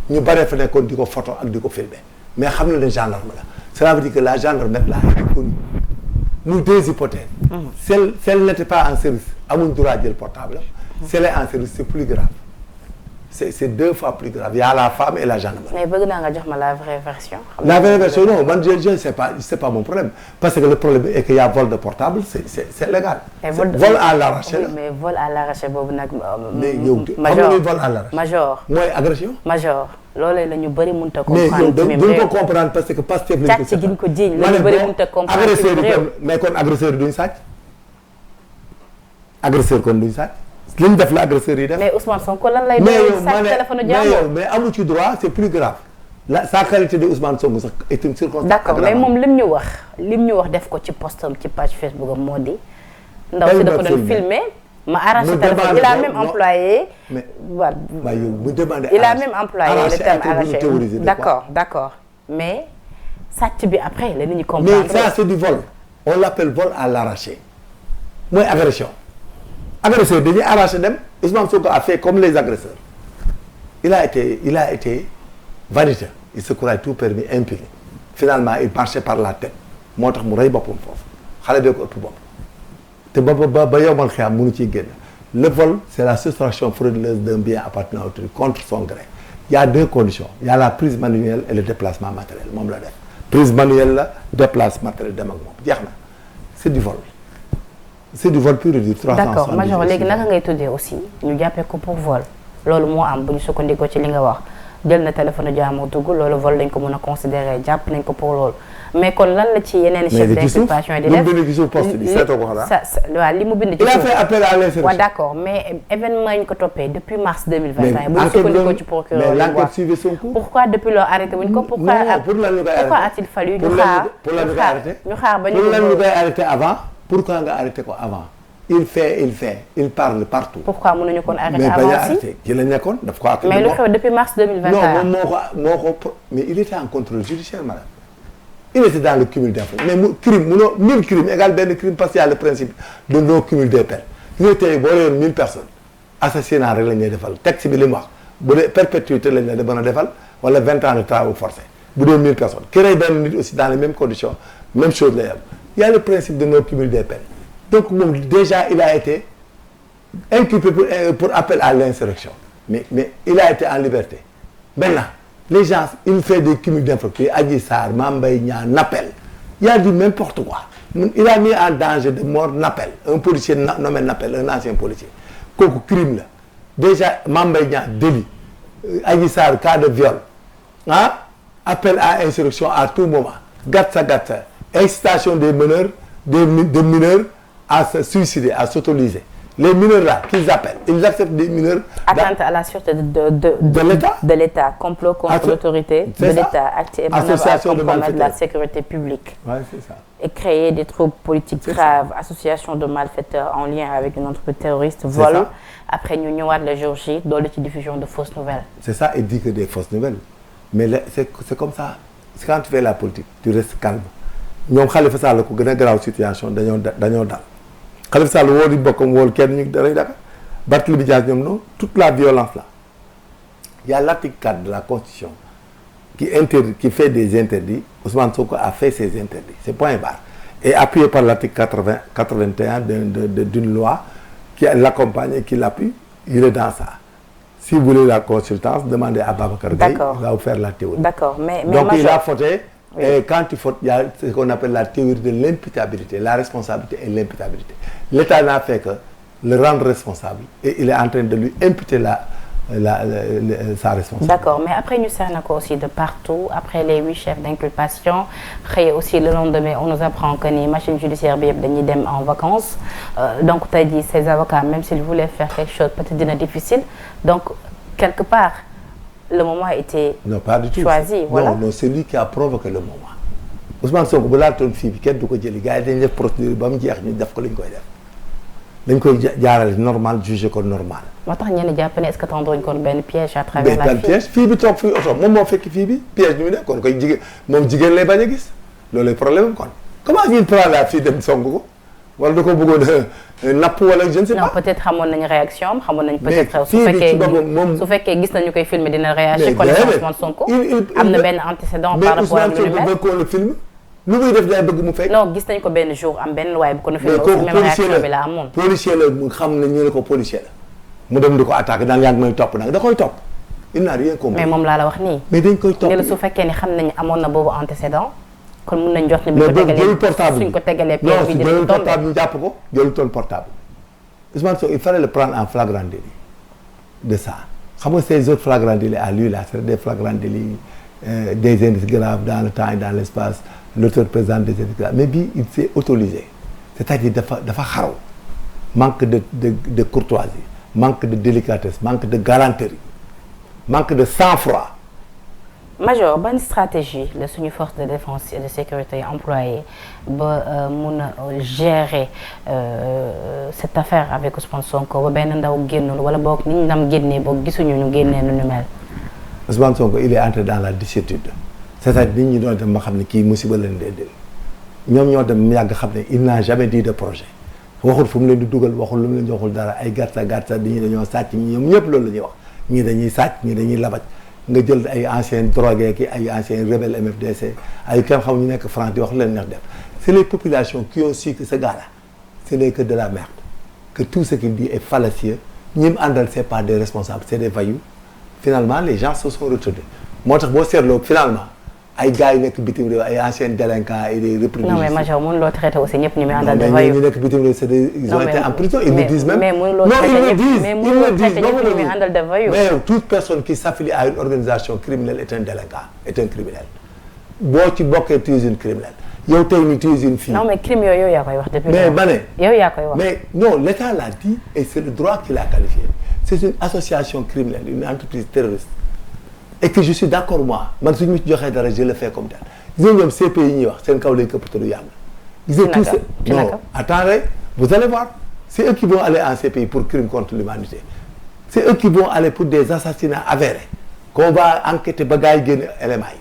ñu bare fa nekkoon di ko photo ak di ko filmer mais xam na ne gendarme la cela veut dire que la gendarmerie là est connue nous deux hypothèses. Celle n'était pas en service amuñ droit jël portable si elle est en service c'est plus grave c'est 2 fois plus grave il y a la femme et la gendarmerie. mais bëgg naa nga jox ma la vraie version. La vraie version non man je sais pas mon problème parce que le problème est qu'il y a vol de portable c'est légal. vol à l'arraché la mais vol à l'arraché boobu nag. mais yow major vol à l'arraché. major mooy agression. major loolee la ñu bëri mënut a comprendre. mais yow duñ ko comprendre parce que Pastef lañ ko càcc gi ñu ko jiiñ la ñu bëri mënut a comprendre. agresseur mais kon agresseur duñ sàcc agresseur kon duñ sàcc. li ñu def la agresseur yi def. mais Ousmane Sonko lan lay doon sàcc téléphone jàmbur mais amu ci droit c'est plus grave sa qualité de Ousmane Sonko sax est une circonstance. d'accord mais moom lim ñu wax def ko ci postam ci page Facebook am moo di. ndaw si dafa doon filmer ma arraché téléphone il a même employé. mais voilà yow bu demandé il a même employé le terme arraché d'accord mais sàcc bi après la nit ñi comprendre. mais ça c'est du vol on l'appelle vol à l'arraché mooy agression. agresseur dañuy arraché dem Ousmane Sonko a fait comme les agresseurs il a été vaniteux il se croyait tout permis impuni finalement il marchait par la tête moo tax mu rey boppam foofu xale bee ko ëpp bopp te ba yombal xiyam mënu ciy génn le vol c'est la soustraction frauduleuse d'un bien appartenant à autrui contre son gré il y a 2 conditions il y a la prise manuelle et le déplacement matériel moom la def prise manuelle la déplace matériel dem ak moom jeex na c'est du vol. c'est du vol pur et dur. 370 d'accord major léegi naka ngay tuddee aussi ñu jàppee ko pour vol loolu moo am bu ñu sukkandikoo ci li nga wax jël na téléphone jaamu dugg loolu vol dañ ko mën a considérer jàpp nañ ko pour loolu mais kon lan la ci yeneen chef d'inculpation yi di def waaw li mu bind ci suuf. il a fait appel à l'insurrection. waaw d'accord mais événement yi ñu ko toppee depuis mars 2021. bu ñu sukkandikoo ci procureur mais l'enquête suivait son cours. pourquoi depuis lors arrêté wuñ ko. pourquoi a-t-il fallu ñu xaar ba ñu arrêté avant. pourquoi nga arrêté ko avant il parle partout. pourquoi mënuñu kon arrêter mais avant bañ a arrêté ci la nekkoon daf ko arrêté. mais lu xew depuis mars 2021. non moo ko mais il était en contrôle judiciaire madame. il était dans le cumul d'infractions mais mu crime munoo 1000 crimes égale benn crime parce qu'il y a le principe de non cumul des peines. ñu tey boo yoon 1000 personnes assassinat rek la ñuy defal texte bi li mu wax bu dee perpétuité lañ la mën a defal wala 20 ans de travaux forcés bu dee 1000 personnes ki rey benn nit aussi dans les mêmes conditions même chose lay am il y a le principe de non cumul des peines donc moom déjà il a été inculpé pour appel à l'insurrection mais il a été en liberté maintenant les gens il fait des cumuls d'infractions Adji Sarr Mame Mbaye Niang Nappel il a dit n'importe quoi il a mis en danger de mort Nappel un policier nommé Nappel un ancien policier kooku crime la déjà Mame Mbaye Niang délit Adji Sarr cas de viol appel à insurrection à tout moment gatsa incitation des meneurs des mineurs à se suicider à s'auto-léser les mineurs là qu'ils appellent ils acceptent des mineurs. atteinte à la sûreté de l'État complot contre l'autorité de l'État acte et manœuvre à compromettre la sécurité publique. Ouais, c'est ça. Et créer des troubles politiques graves association de malfaiteurs en lien avec une entreprise terroriste vol après ñu ñëwaat le jour J doole ci diffusion de fausses nouvelles. C'est ça il dit que des fausses nouvelles mais là, c'est comme ça quand tu fais la politique tu restes calme ñoom Khalifa Sall ko gën a garaaw situation dañoo dal Khalifa Sall woo di bokkam wóolu kenn ñu daray daka Barthélémy Dias ñoom non toute la violence là il y a l'article 4 de la Constitution qui fait des interdits Ousmane Sonko a fait ses interdits c'est point barre et appuyé par l'article 81 d'une loi qui l'accompagne et qui l'appuie il est dans ça si vous voulez la consultance demandez à Babacar Gueye il va vous faire la théorie mais donc il a fauté. Oui. Et quand tu fautes, il y a ce qu'on appelle la théorie de l'imputabilité, la responsabilité et l'imputabilité. L'État n'a fait que le rendre responsable et il est en train de lui imputer sa responsabilité. D'accord, mais après nous savons aussi de partout, après les 8 chefs d'inculpation, après aussi le lendemain, on nous apprend que les machines judiciaires sont en vacances. Donc tu as dit ces avocats, même s'ils voulaient faire quelque chose, peut-être difficile. Donc quelque part, le moment a été choisi. Voilà. Non, c'est lui qui a provoqué le moment. Ousmane Sonko bu laatoon fii bi kenn du ko jëli gars yi dañuy def procédure ba mu jeex ñu def ko lañ koy def dañ koy jaarale normal jugé ko normal. moo tax ñenn jàpp ne est-ce que tendruñ kon benn piège à travers la fille. piège fii bi toog fii oto moom moo fekk fii bi piège bi mu ne kon koy jigéen moom jigéen lay bañ a gis loolu problème kon comment ñu prend la fille dem song ko wala da ko bëggoon napp wala je ne sais pas. non peut-être xamoon nañu réaction am xamoon nañu peut-être su fekkee gis nañu koy filmer dina réagir kon Ousmane Sonko am na benn antécédent par rapport ak lu ni mel mais Ousmane Sonko film lu muy def day bëgg mu fekk. non gis nañu ko benn jour am benn waaye bu ko filmer aussi même réaction bi la amoon. policier la mu xam ne ñu ne ko policier la mu dem di ko attaqué daan yaa ngi may topp nag da koy topp il n'a rien compris. mais moom laa la wax nii. mais dañ koy topp ne la su fekkee ni xam nañu amoon na boobu antécédent kon mun nañu jox ne bu suñ ko tegalee piège bi jëlul portable ñu jàpp ko jëlul toon portable Ousmane Sonko il fallait le prendre en flagrant délit de ça xam nga ces autres flagrants délits à lui là c'est des flagrants délits des indices graves dans le temps et dans l'espace l'auteur présente des indices graves mais bii il s'est autorisé c'est-à-dire dafa xaraw manque de courtoisie manque de délicatesse manque de galanterie manque de sang-froid. Major ban stratégie la suñu force de défense et de sécurité employée ba mun a gérer cette affaire avec Ousmane Sonko ba benn ndaw génnul wala boog ni ñu ndam génnee boog gisuñu ñu génnee nu ñu mel. Ousmane Sonko il est entré dans la déchétude c'est-à-dire nit ñi doon dem ma xam ne kii musiba leen dee del ñoom ñoo dem mu yàgg xam ne il n'a jamais dit de projet waxul fu mu leen di dugal waxul lu mu leen di waxul dara ay gàtta ñii dañoo sàcc ñoom ñëpp loolu la ñuy wax ñii dañuy sàcc ñii dañuy labaj. nga jël ay anciens drogués ki ay anciens rebelles MFDC ay kenn xam ñu nekk France di wax leen neex def c'est les populations qui ont su que ce gars-là ce n'est que de la merde que tout ce qu'il dit est fallacieux ñi mu àndal c'est pas des responsables c'est des voyous finalement les gens se sont retournés moo tax boo seetloo finalement ay gars yi nekk bitim réew ay anciens délinquants et des repris. non mais Major mënuloo traité aussi ñëpp ñu muy àndal de voyous. ñu nekk bitim réew c'est des ils ont été en prison ils le disent même. mais mënuloo traité ñëpp mais mënuloo traité ñëpp ñu muy àndal de voyous. mais toute personne qui s'affilie à une organisation criminelle est un délinquant est un criminel boo ci bokkee tu es une criminelle yow tey nii tu es une fille. non mais crime yooyu yow yaa koy wax depuis. mais ma ne yow yaa koy wax. mais non l'État l'a dit et c'est le droit qui l'a qualifié c'est une association criminelle une entreprise terroriste et que je suis d'accord moi man suñu ci joxee dara je le fais comme tel. gis nga ñoom CPI yi ñuy wax seen kaw lay këppatalu yàlla. gis nga tout non attendez vous allez voir c'est eux qui vont aller en CPI pour crime contre l'humanité c'est eux qui vont aller pour des assassinats avérés qu'on va enquêter ba gars yi génne éléments yi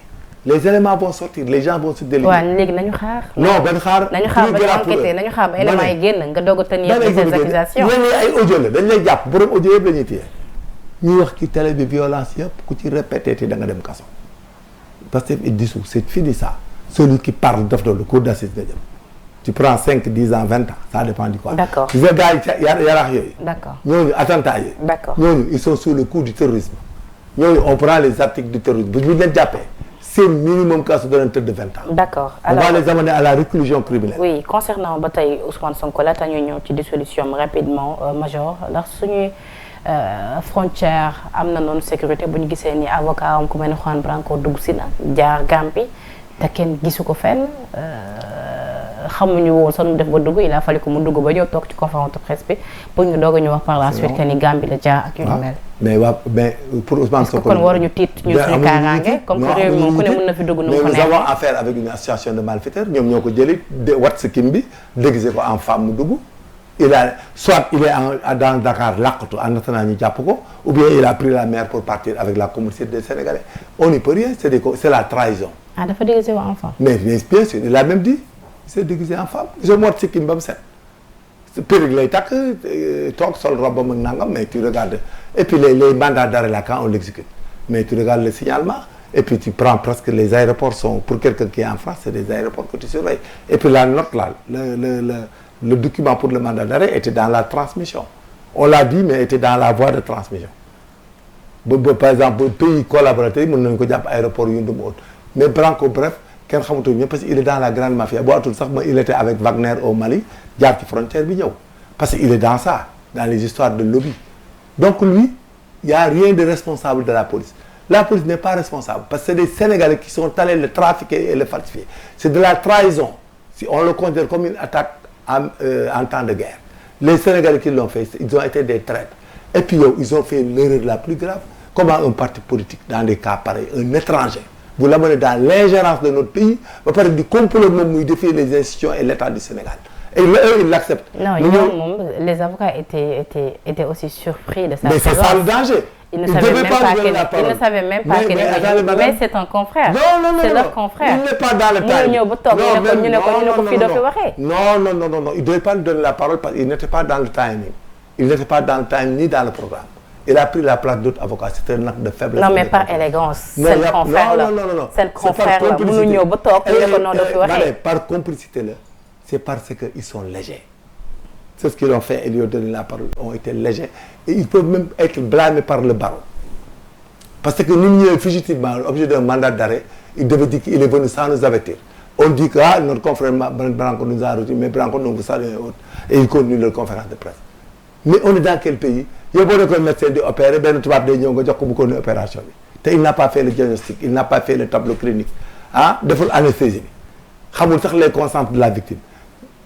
les éléments vont sortir les gens vont se délivrer. waaw léegi nañu xaar. non benn xaar. nañu xaar ba ñu enquêter nañu xaar ba éléments yi génn nga doog a tenir ces accusations. ay audio la dañ lay jàpp borom audio yëpp la ñuy téye ñuy wax ci télé bi violence yëpp ku ci répété te da nga dem kaso parce que il dissous c'est fini ça celui qui parle daf doon le cour d'assises nga jëm tu prends 5 10 ans 20 ans ça dépend du quoi. d'accord gis nga gars yi yaraax yooyu. d'accord ñooñu attentat yi. d'accord ñooñu ils sont sous le coup du terrorisme ñooñu on prend les articles du terrorisme bu ñu leen jàppee c'est minimum kaso danañ tëdd 20 ans. d'accord alors on va les amener à la réclusion criminelle. oui concernant ba tey Ousmane Sonko laata ñuy ñëw ci dissolution rapidement major ndax suñuy frontière am na noonu sécurité bu ñu gisee ni avocat am ku mel ne Juan Branco dugg si na jaar Gambie te kenn gisu ko fenn xamuñu woon sax nu def ba dugg il a fallu que mu dugg ba ñëw toog ci conférence de presse bi pour ñu doog a ñu wax par la suite que ni Gambie la jaar ak yu ni mel. mais pour Ousmane Sonko kon waruñu tiit ñun suñu kaaraange comme que réew mi moom ku ne mën na fi dugg nu mu ko mais nous avons affaire avec une association de malfaiteurs ñoom ñoo ko jëli de wat sa kim bi déguisé ko en femme mu dugg il a soit il est dans Dakar laqatu en attendant ñu jàpp ko ou bien il a pris la mer pour partir avec la communauté des Sénégalais on n'y peut rien c'est la trahison. ah dafa déguisé wu en femme. mais bien sûr il a même dit il s'est déguisé en femme je mot sa kim ba mu set perruque lay takk toog sol robe ba nangam mais tu regardes et puis les mandats d'arrêt là quand on l'exécute mais tu regardes le signalement et puis tu prends presque les aéroports sont pour quelqu'un qui est en France c'est des aéroports que tu surveilles et puis la note là le document pour le mandat d'arrêt était dans la transmission on l'a dit mais était dans la voie de transmission ba par exemple pays collaborateurs yi mën nañu ko jàpp aéroport yu ndum autre mais Branco bref kenn xamatul ñëpp parce que il est dans la grande mafia boo atul sax ma il était avec Wagner au Mali jaar ci frontière bi ñëw parce que il est dans ça dans les histoires de lobby donc lui il y a rien de responsable de la police n'est pas responsable parce que c'est des Sénégalais qui sont allés le trafiquer et le falsifier c'est de la trahison si on le considère comme une attaque en temps de guerre les Sénégalais qui l'ont fait ils ont été des traîtres et puis ils ont fait l'erreur la plus grave comment un parti politique dans des cas pareils un étranger vous l'amenez dans l'ingérence de notre pays ba pare di complot moom muy défier les institutions et l'État du Sénégal et eux ils l'acceptent. non ñoom moom les avocats étaient aussi surpris de ça. mais c'est ça le danger. Ils ne savaient même pas que mais c'est un confrère. non c'est leur confrère. il n'est pas dans le timing. ñëw ba toog ñu ne ko fii doo fi waxee. non il ne devait pas lui donner la parole parce qu'il n'était pas dans le timing. Il n'était pas dans le timing ni dans le programme. Il a pris la place d'autres avocats c'était un acte de faiblesse. non mais par élégance. c'est le confrère la c'est le confrère la mënu ñëw ba toog ñu ne ko non doo fi waxee. par complicité la c'est parce que ils sont légers. C'est ce qu'ils ont fait et lui ont donné la parole ont été légers et ils peuvent même être blâmés par le barreau parce que nous ñëwee fugitivement objet d'un mandat d'arrêt il devait dire qu'il est venu sans nous avertir on dit que notre confrère Branco nous a reçus mais Branco nous salue et autres et il continue leur conférence de presse mais on est dans quel pays yow boo nekkoon médecin di opérer benn tubaab day ñëw nga jox ko bu ko ne opération bi te il n'a pas fait le diagnostic il n'a pas fait le tableau clinique deful anesthésie bi xamul sax les constantes de la victime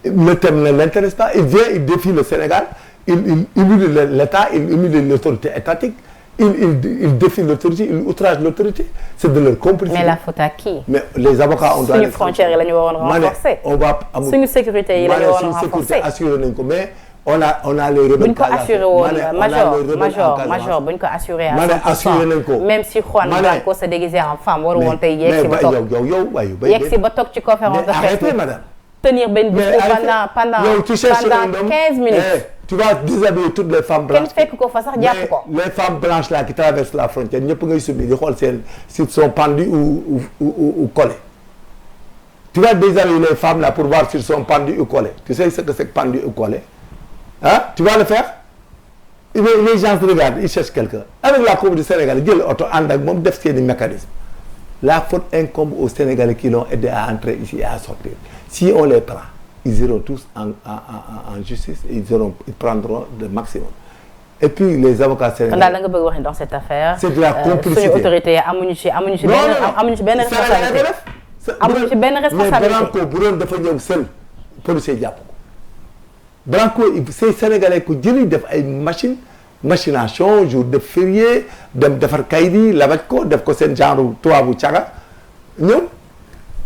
le thème ne l'intéresse pas il vient il défie le Sénégal il humilie l'État il humilie l'autorité étatique il défie l'autorité il outrage l'autorité c'est de leur complicité. mais la faute à qui. mais les avocats on doit. suñu frontières yi la ñu waroon renforcer. on va amul suñu sécurité yi la ñu waroon renforcer. assuré nañ ko mais on a les rebelles. bu ñu ko assuré woon major bu ñu ko assuré à 100% même si Juan Branco se déguisé en femme waru woon tey yegg si ba toog yegg si ba toog ci conférence de presse tenir benn discours pendant 15 minutes. Tu vas déshabiller toutes les femmes blanches. kenn fekk ko fa sax jàpp ko. les femmes blanches là qui traversent la frontière ñëpp ngay subir di xool seen s'ils sont pendus ou collés. Tu vas déshabiller les femmes là pour voir s'ils sont pendus ou collés. Tu sais ce que c'est que pendu ou collé? Tu vas le faire? Les gens regardent, ils cherchent quelqu'un. Avec la Coupe du Sénégal, jël oto ànd ak moom def seeni mécanisme. La faute incombe aux Sénégalais qui l'ont aidé à entrer ici et à sortir. Si on les prend, ils iront tous en justice et ils prendront le maximum. Et puis les avocats sénégalais. daal la nga bëgg wax dans cette affaire. C'est de la complicité. suñu autorité amuñu ci benn responsabilité. amuñu ci benn responsabilité. mais Branco bu doon dafa ñëw seul policier jàpp ko. Branco c'est sénégalais ko jëli def ay machination jour de férié dem defar kayit yi labaj ko def ko seen genre tubaabu caga ñëw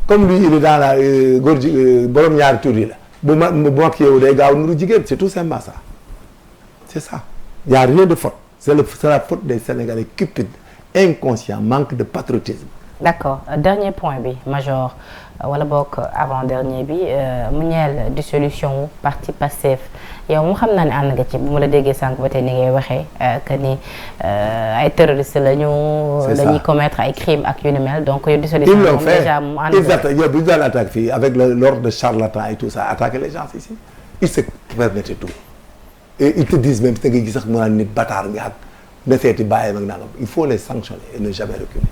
comme lui il est dans la góor ji borom ñaari tur yi la bu ma kii yow day gaaw nuru jigéen c'est tout simplement ça. c'est ça. Il y a rien de faute. C'est la faute des Sénégalais cupides, inconscients, manque de patriotisme. D'accord dernier point bi major wala boog avant-dernier bi mu ñeel dissolution parti Pastef yow mu xam naa ne ànd nga ci bu ma la déggee sànq ba tey ni ngay waxee que ni ay terroristes la ñu. dañuy commettre ay crimes ak yu ni mel donc yow dissolution moom déjà mu ànd nga. yow bu ñu daan attaque fii avec l'ordre de charlatan et tout ça attaquer les gens ici ils se permettaient tout et ils te disent même da ngay gis sax mu naan nit bâtard nga ak na seeti bàyyam ak nangam il faut les sanctionner et ne jamais reculer.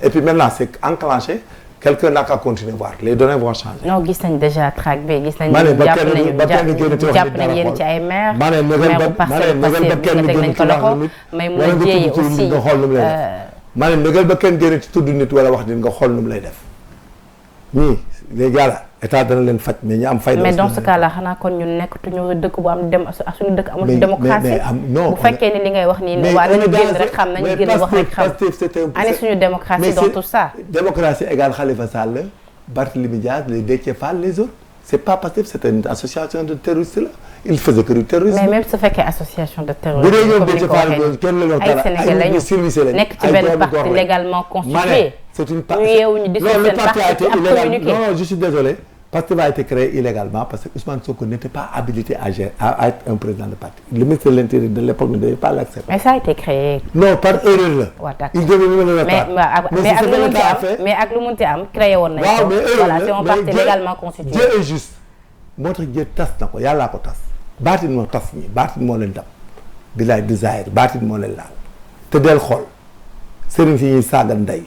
Et puis maintenant c'est enclenché quelqu'un n'a qu'à continuer voir les données vont changer. non gis nañ déjà track bi gis nañ. jàpp nañu yéen ci ay maire. maire bu Parcelles Pastef bi nga teg nañ ko loxo mais mu la jéeyee aussi. ma ne nëgal ba kenn génn ci tudd nit wala wax nit nga xool nu mu lay def ñii les gars là état dana leen faj mais ñu am fayda. mais dans ce cas là xanaa kon ñun nekkatuñu dëkk bu am dem suñu dëkk amul démocratie bu fekkee ni li ngay wax nii waa nañu génn rek xam nañu gën a wax rek xam ani suñu démocratie dans tout ça. démocratie égale Khalifa Sall Barthélémy Dias les Déthié Fall les autres c'est pas Pastef c'était une association de terroristes là il faisait que du terrorisme. mais même su fekkee association de terrorisme. bu dee ñoom Déthié Fall kenn la ay Sénégalais lañu nekk ci benn parti légalement constitué. c'est une partie ñu yeewuñu di seen parti ak communiqué. non je suis désolé. Pastef a été créé illégalement parce que Ousmane Sonko n'était pas habilité à être un président de parti. Le ministre de l'Intérieur de l'époque ne devait pas l'accepter. Mais ça a été créé. Non, par erreur la. waaw d'accord il devait même le faire. mais ak lu munti am créé woon nañ ko. waaw mais voilà c'est un parti légalement constitué. Dieu est juste. moo tax Dieu tas na ko yàllaa ko tas. baatin moo tas ñi baatin moo leen dab. bilaay desire baatin moo leen laal. te del xool sëriñ si ñuy saaga ndey.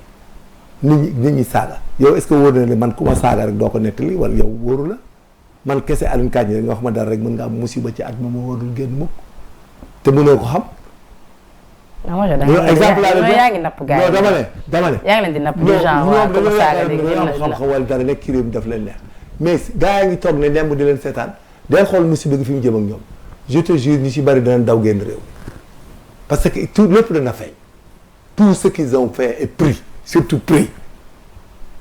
nit ñi saaga yow est-ce que wóor na ne man ku ma saaga rek doo ko nettali wala yow wóoru la man kese Alioune Kandji rek nga wax ma dara rek mën nga am musiba ci at ma warul génn mukk te mënoo ko xam. exemple laa yaa ngi napp gars yi non dama ne. yaa ngi leen di napp du genre waaw comme saaga rek ñoom am xam-xam wala dara nekk ci réew mi daf leen neex mais gars yaa ngi toog ne nemb di leen seetaan day xool musiba gi fi mu jëm ak ñoom je te jure ñu ci bari danañ daw génn réew parce que tout lépp dana feeñ tout ce qu'ils ont fait est pris. surtout prix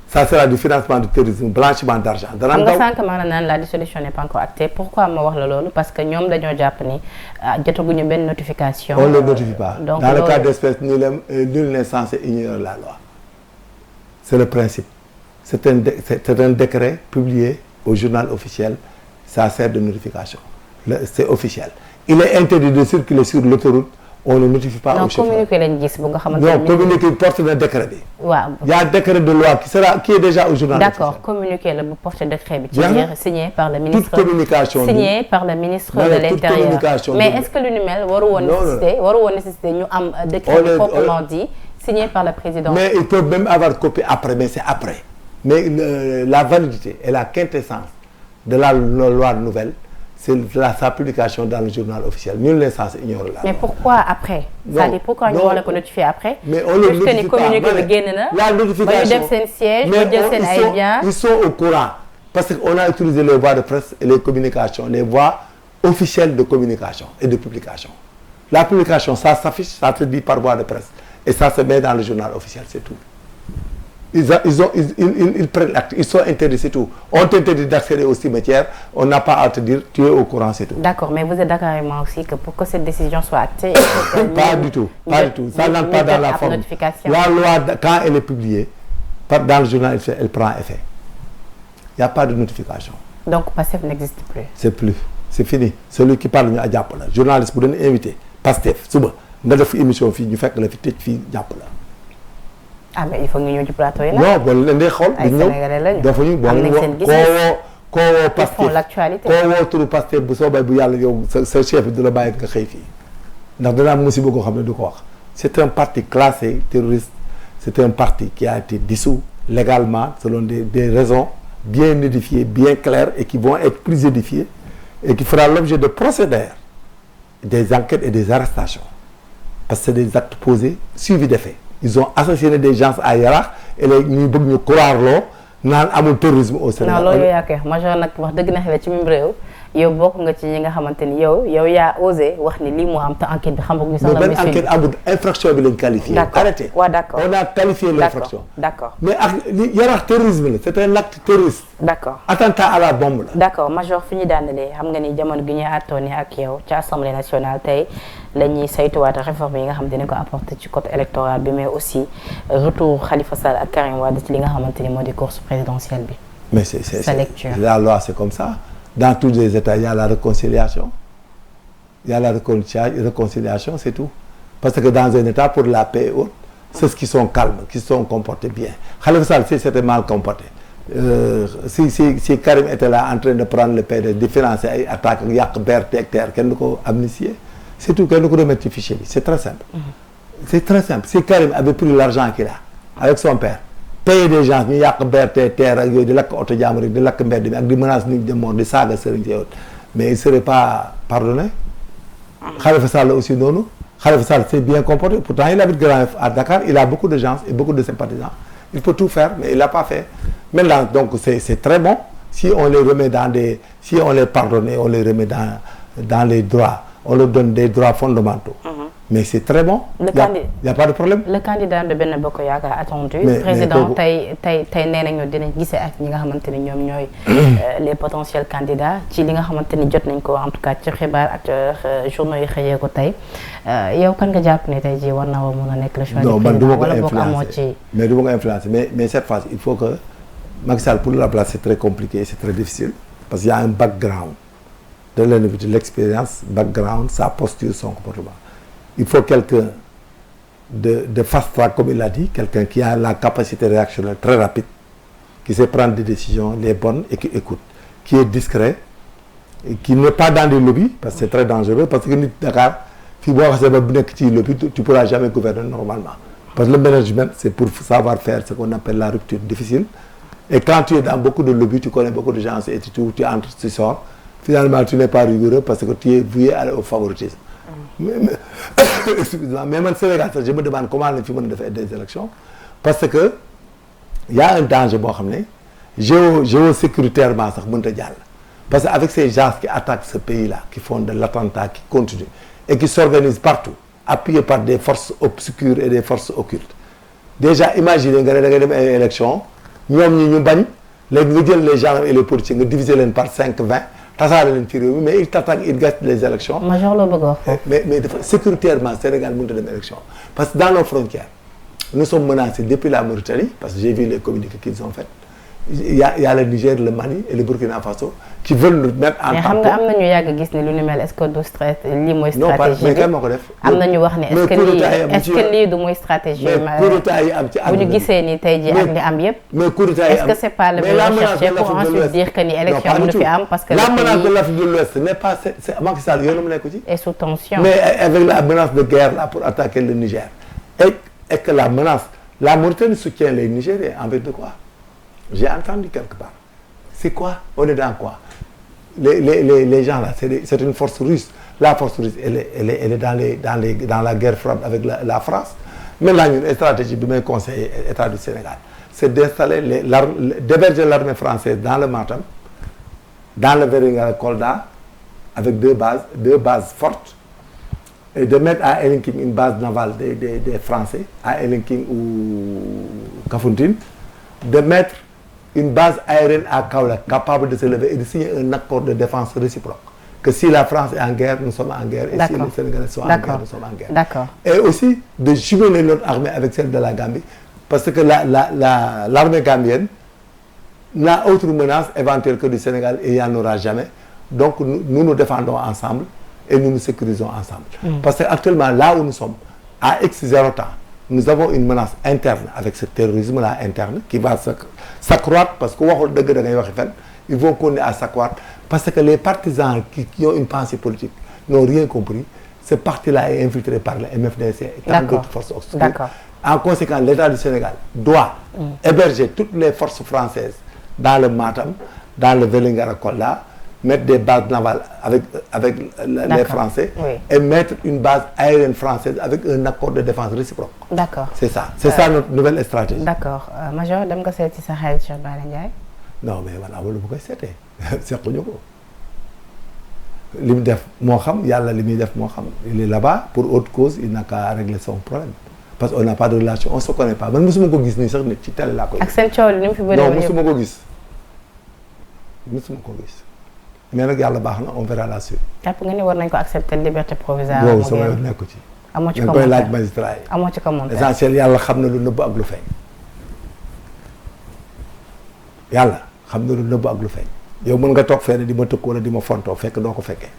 ça sera du financement du terrorisme blanchiment d'argent. xam nga sànq maa ngi naan la dissolution n'est pas encore actée pourquoi ma wax la loolu parce que ñoom dañoo jàpp ni jotaguñu benn notification. on ne le notifie pas. donc dans le cas d'espèce nul n'est censé ignorer la loi. c'est le principe c'est un décret publié au journal officiel ça sert de notification c'est officiel il est interdit de circuler sur l'autoroute. on ne notifie pas au chauffeur. non communiqué lañ gis bu nga xamante ne. non communiqué porte na décret bi. waaw il y a un décret de loi qui est déjà au journal. d'accord communiqué la bu porté décret bi. signé par le ministre. toute communication signé par le ministre de l'Intérieur. mais est-ce que lu ni mel waru woon nécessité ñu am décret bi proprement dit signé par le président. mais ils peuvent même avoir copie après mais c'est après. mais la validité et la quintessence de la loi nouvelle. c'est sa publication dans le journal officiel nul n'est censé ignorer la. mais pourquoi après. c'est-à-dire pourquoi ñu war a ko notifier après. mais on le notifie pas communiqué bi génn na. la notification ba ñu def seen siège ba jël seen ay biens. ils sont au courant parce que on a utilisé les voies de presse et les communications les voies officielles de communication et de publication. la publication ça s'affiche ça se dit par voie de presse et ça se met dans le journal officiel c'est tout. Ils prennent l'acte, ils sont interdits, c'est tout. On t'interdit d'accéder au cimetière, on n'a pas à te dire, tu es au courant, c'est tout. D'accord, mais vous êtes d'accord avec moi aussi que pour que cette décision soit actée... Pas du tout, pas du tout. Ça n'entre pas dans la forme. La loi, quand elle est publiée, dans le journal, elle prend effet. Il n'y a pas de notification. Donc, Pastef n'existe plus. C'est fini. Celui qui parle, à Diap, journaliste, pour donner invité, Pastef, Souba, nous avons fait une émission, nous avons fait une Diap. ah mais il faut ñu ñëw ci plateau yi non bon leen di xool. ay Sénégalais lañu dafa ñu bon koo woo Pastef l'actualité koo woo turu Pastef bu soobee bu yàlla yow sa chef bi du la bàyyi nga xëy fii ndax dana am musiba koo xam ne du ko wax. c'est un parti classé terroriste c'est un parti qui a été dissous légalement selon des raisons bien édifiées bien claires et qui vont être plus édifiées et qui fera l'objet de procédures des enquêtes et des arrestations parce que c'est des actes posés suivis des faits. Ils ont assassiné des gens à Yarakh et les ñu bëgg ñu croire loo naan amul terrorisme au Sénégal. non loolu yaa koy wax major nag wax dëgg na xewee ci même réew yow bokk nga ci ñi nga xamante ni yow yaa osé wax ni lii moo am te enquête bi xamaguñu sax. mais benn enquête amul infraction bi lañ qualifié. arrêté waaw d'accord on a qualifié l'infraction. d'accord mais ak Yaraax terrorisme la c'est un acte terroriste. d'accord attentat à la bombe la. d'accord major fi ñu daanelee xam nga ni jamono gi ñu àttoon ni ak yow ci assemblée nationale tey la ñuy saytuwaat réforme yi nga xam dinañ ko apporter ci code électoral bi mais aussi retour Khalifa Sall ak Karim Wade ci li nga xamante ni moo di course présidentielle bi. mais c'est la loi c'est comme ça. Dans tous les États, il y a la réconciliation. Il y a la réconciliation, c'est tout. Parce que dans un État, pour la paix et autres, c'est ceux qui sont calmes, qui se sont comportés bien. Khalifa Sall, si c'était mal comporté, si Karim était là en train de prendre le PDS, de financer ay attaques, yàq BRT terre, kenn du ko amnistier. C'est tout, kenn du ko remettre ci fichier bi. C'est très simple. C'est très simple. Si Karim avait pris l'argent qu'il a, avec son père, payer des gens ñu yàq BRT terre ak yooyu di lakk oto jàmbur di lakk mbedd mi ak di menace nit ñi de mort di saaga sëriñ ci yow mais il serait pas pardonné. Khalifa Sall aussi noonu. Khalifa Sall s'est bien comporté pourtant il habite Grand Yoff à Dakar il a beaucoup de gens et beaucoup de sympathisants il peut tout faire mais il l'a pas fait. Maintenant donc c'est très bon si on les remet si on les pardonne et on les remet dans les droits on leur donne des droits fondamentaux. Mais c'est très bon. Il y a pas de problème. Le candidat de Benno Bokk Yaakaar attendu. président tey nee nañu dinañ gisee ak ñi nga xamante ni ñoom ñooy les potentiels candidats ci li nga xamante ni jot nañ ko en tout cas ci xibaar ak journaux yi xëyee ko tey yow kan nga jàpp ne tey jii war na mën a nekk le choix du président wala boog amoo ci. mais du ma ko influencer mais cette phase il faut que Macky Sall pour la place c'est très compliqué c'est très difficile parce qu'il y a un background de l'individu l'expérience background sa posture son comportement. Il faut quelqu'un de fast-track, comme il l'a dit, quelqu'un qui a la capacité réactionnelle très rapide, qui sait prendre des décisions, les bonnes, et qui écoute, qui est discret, et qui n'est pas dans des lobbies, parce que c'est très dangereux, parce que Dakar, si tu as un lobby, tu ne pourras jamais gouverner normalement. Parce que le management, c'est pour savoir faire ce qu'on appelle la rupture difficile. Et quand tu es dans beaucoup de lobbies, tu connais beaucoup de gens, et tu entres, tu sors, finalement, tu n'es pas rigoureux parce que tu es voué au favoritisme. Mais man Sénégal sax je me demande comment lañ fi mën a defee des élections parce que y a un danger boo xam ne géosécuritairement sax mënut a jàll parce que avec ces gens qui attaquent ce pays-là qui font de l'attentat qui continuent et qui s'organisent partout appuyés par des forces obscures et des forces occultes déjà imaginez nga ne da ngay dem ay élections ñoom ñi ñu bañ léegi nga jël les gens et les politiciens nga diviser leen par 5-20 tasaare leen ci réew mi mais il t'attaque il gâche les élections. major loo bëgg a wax foofu. mais dafa sécuritairement Sénégal mënut a dem élection parce que dans nos frontières nous sommes menacés depuis la Mauritanie parce que j'ai vu les communiqués qu'ils ont fait il y a le Niger le Mali et le Burkina Faso qui veulent nous mettre en tampon. mais xam nga am na ñu yàgg gis ne lu ni mel est-ce que du lii mooy. stratégie mais kan moo ko def. am na ñu wax ne est-ce que lii du mooy stratégie. mais coup d'état yi am ci bu ñu gisee ni tey jii ak li am yëpp. mais coup d'état yi am est-ce que c'est pas le but recherché pour ensuite dire que ni élection mënu fi am parce que. la menace de l'Afrique de l'Ouest n'est pas c'est Macky Sall yoonam nekku ci. est sous tension. mais avec la menace de guerre là pour attaquer le Niger et que la menace la Mauritanie soutient les Nigériens envers de quoi. J'ai entendu quelque part. C'est quoi? On est dans quoi? Les gens là, c'est une force russe. La force russe, elle est dans la guerre froide avec la France. Maintenant, une stratégie de mes conseils État du Sénégal, c'est d'installer d'héberger l'armée française dans le Matam, dans le Vélingara Kolda, avec deux bases fortes, et de mettre à Elinking une base navale des Français, à Elinking ou Kafountine, de mettre une base aérienne à Kaolack capable de se lever et de signer un accord de défense réciproque. Que si la France est en guerre, nous sommes en guerre. Et si les Sénégalais sont en guerre, nous sommes en guerre. D'accord. Et aussi de jumeler notre armée avec celle de la Gambie. Parce que l'armée gambienne n'a autre menace éventuelle que du Sénégal et il n'y en aura jamais. Donc nous nous défendons ensemble et nous nous sécurisons ensemble. Parce qu'actuellement, là où nous sommes, à X0 temps, nous avons une menace interne avec ce terrorisme-là interne qui va s'accroître parce que ils vont continuer à s'accroître parce que les partisans qui ont une pensée politique n'ont rien compris. Ce parti-là est infiltré par le MFDC et tant d'autres forces obscures. En conséquence, l'État du Sénégal doit héberger toutes les forces françaises dans le Matam, dans le Vélingara Kolda, mettre des bases navales avec les Français et mettre une base aérienne française avec un accord de défense réciproque. D'accord. C'est ça notre nouvelle stratégie. D'accord. Major, dem nga seeti sa xarit Cheikh Bara Ndiaye. Non mais man amul bu koy seetee sequñu ko. li mu def moo xam yàlla li muy def moo xam il est là-bas pour autre cause il n'a qu'à régler son problème parce qu'on n'a pas de relation on se connaît pas man mosuma ko gis nii sax nit ci télé laa koy. ak seen coow li ni mu fi bëree non mosuma ko gis mais nag yàlla baax na on verra la suite. jàpp nga ni war nañ ko accepter liberté provisoire. boobu sama yoon nekku ci. amoo ci koy laaj magistrat yi. amoo ci commentaire essentiel yàlla xam na lu nëbb ak lu feeñ. yàlla xam na lu nëbb ak lu feeñ. yow mën nga toog fenn di ma tëkk wala di ma fontoo fekk doo ko fekkee.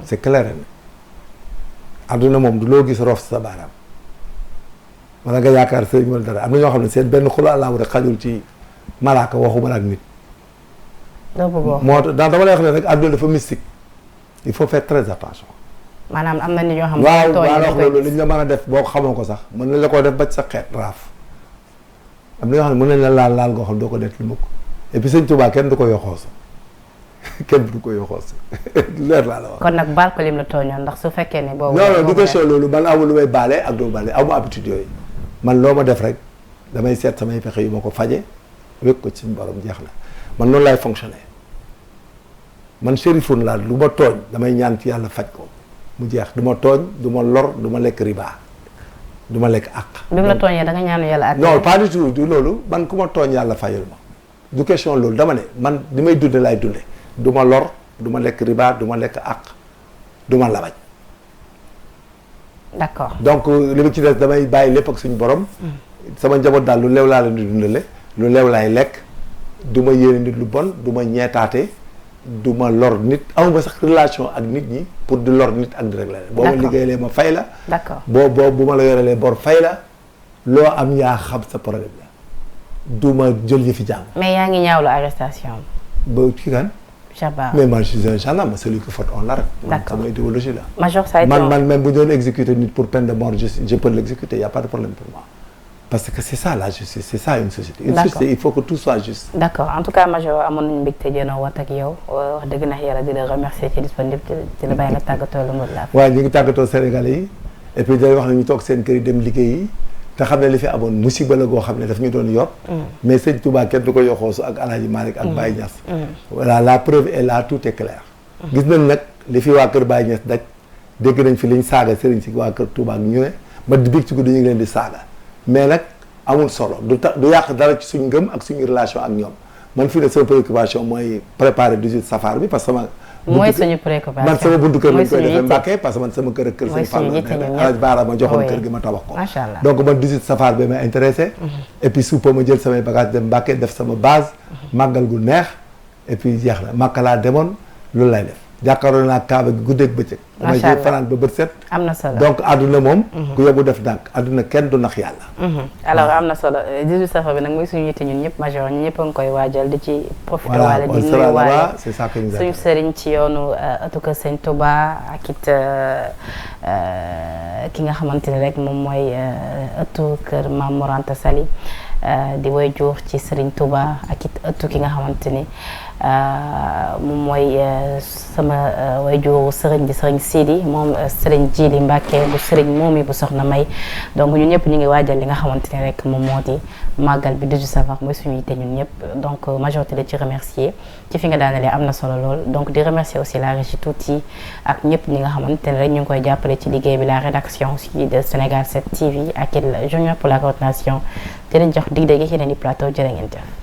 c'est clair ne adduna moom du loo gis rof sa baaraam. wala nga yaakaar sëriñ wala dara am na ñoo xam ne seen benn xula laaw rek xajul ci malaaka waxuma ak nit. moo tax dama lay wax ne rek adduna dafa mystique. il faut faire très attention. maanaam am na nit ñoo xam ne. waaw wax loolu li ñu la mën a def boo ko xamoo ko sax mën nañ la koo def ba ci sa xeet raaf. am na ñoo xam ne mën nañ la laal ngoo xam doo ko def lu mukk et puis sëñ Touba kenn du ko yoxoos kenn du ko yoxoos leer laa la wax. kon nag baal ko lim la tooñoon ndax su fekkee ne boobu. non du question loolu man amul lu may baale ak doo baale amu habitude yooyu man loo ma def rek damay seet samay pexe yu ma ko faje wékk ko ci suñu borom jeex na man noonu laay fonctionner man chérifun laa lu ma tooñ damay ñaan ci yàlla faj ko mu jeex du ma tooñ du ma lor du ma lekk riba du ma lekk àq. bi mu la tooñee da nga ñaanu yàlla àq. non pas du tout du loolu man ku ma tooñ yàlla fayal ma du question loolu dama ne man li may dunde laay dunde du ma lor du ma lekk riba du ma lekk àq du ma labaj. d'accord donc li ma ci des damay bàyyi lépp ak suñu borom. sama njaboot daal lu leew laa leen di dundale lu leew laay lekk du ma yéene nit lu bon du ma ñeetaate du ma lor nit amuma sax relation ak nit ñi pour di lor nit ak di rek la boo ma liggéeyalee ma fay la. d'accord bu ma la yorelee bor fay la loo am yaa xam sa problème la du ma jël yëfi jàng. mais yaa ngi ñaawlu arrestation ba kii kan. mais man je suis un gendarme celui qui faute on l'arrête. d'accord sama idéologie la. major ça a été man même bu ñu doon exécuter nit pour peine de mort je peux l'exécuter y a pas de problème pour moi. parce que c'est ça la justice c'est ça une société. une société il faut que tout soit juste. d'accord en tout cas major amoon nañu mbégte jënoo wat ak yow wax dëgg na yàlla di la remercier ci disponibilité di la bàyyi nga tàggatoo lu mu la. waaw ñu ngi tàggatoo Sénégalais yi et puis dañuy wax ne ñu toog seen kër yi dem liggéeyi te xam ne li fi amoon musiba la goo xam ne daf ñu doon yor. mais sëñ Touba kenn du ko yoxoosu ak El Hadj Malick ak Baye Niass. voilà la preuve est là tout est clair. gis nañ nag li fi waa kër Baye Niass daj dégg nañ fi liñ saaga sëriñ si waa kër Touba ak ñu ne ba biig ci guddi ñu ngi leen di saaga mais nag amul solo du yàq dara ci suñ ngëm ak suñu relation ak ñoom man fii ne sama préoccupation mooy préparer 18 safar bi parce que mooy suñu préoccupation man sama buntu kër lañ koy defee Mbàkke parce que man sama kër ak kër sëñ Fall Alaaji Baara ma joxoon kër gi ma tabax ko macha allah donc man 18 safar bi ma intéressé et puis suupa ma jël samay bagage dem Mbàkke def sama base màggal gu neex et puis jeex na Màkka laa demoon loolu lay def jàkkaarloo naa Kaaba gi guddeeg bëccëg damay jël fanaan ba bët set am na solo donc àdduna moom ku yóbbu def ndànk àdduna kenn du nax yàlla alors am na solo 18 safar bi nag mooy suñu yitte ñun ñëpp major ñun ñëpp a ngi koy waajal di ci profité waale di nuyu waale c'est ça que nous suñu sëriñ ci yoonu ëttu kër Sëñ Touba ak it ki nga xamante ne rek moom mooy ëttu kër Mame Mor Anta Sali di waajur ci Sëriñ Touba ak it ëttu ki nga xamante ni moom mooy sama waajuru sëriñ di sëriñ Sidi moom sëriñ Jili Mbàkke bu sëriñ Moomi bu soxna May donc ñun ñëpp ñu ngi waajal li nga xamante ne rek moom moo di màggal bi 18 safar mooy suñu yite ñun ñëpp donc majorité la ci remercier ci fi nga daanelee am na solo lool donc di remercier aussi la régie tuuti ak ñëpp ñi nga xamante ne rek ñu ngi koy jàppale ci liggéey bi la rédaction aussi de Sénégal 7 TV ak il Junior pour la coordination di leen jox dig dégg ci yeneen i plateau jërë ngeen jëf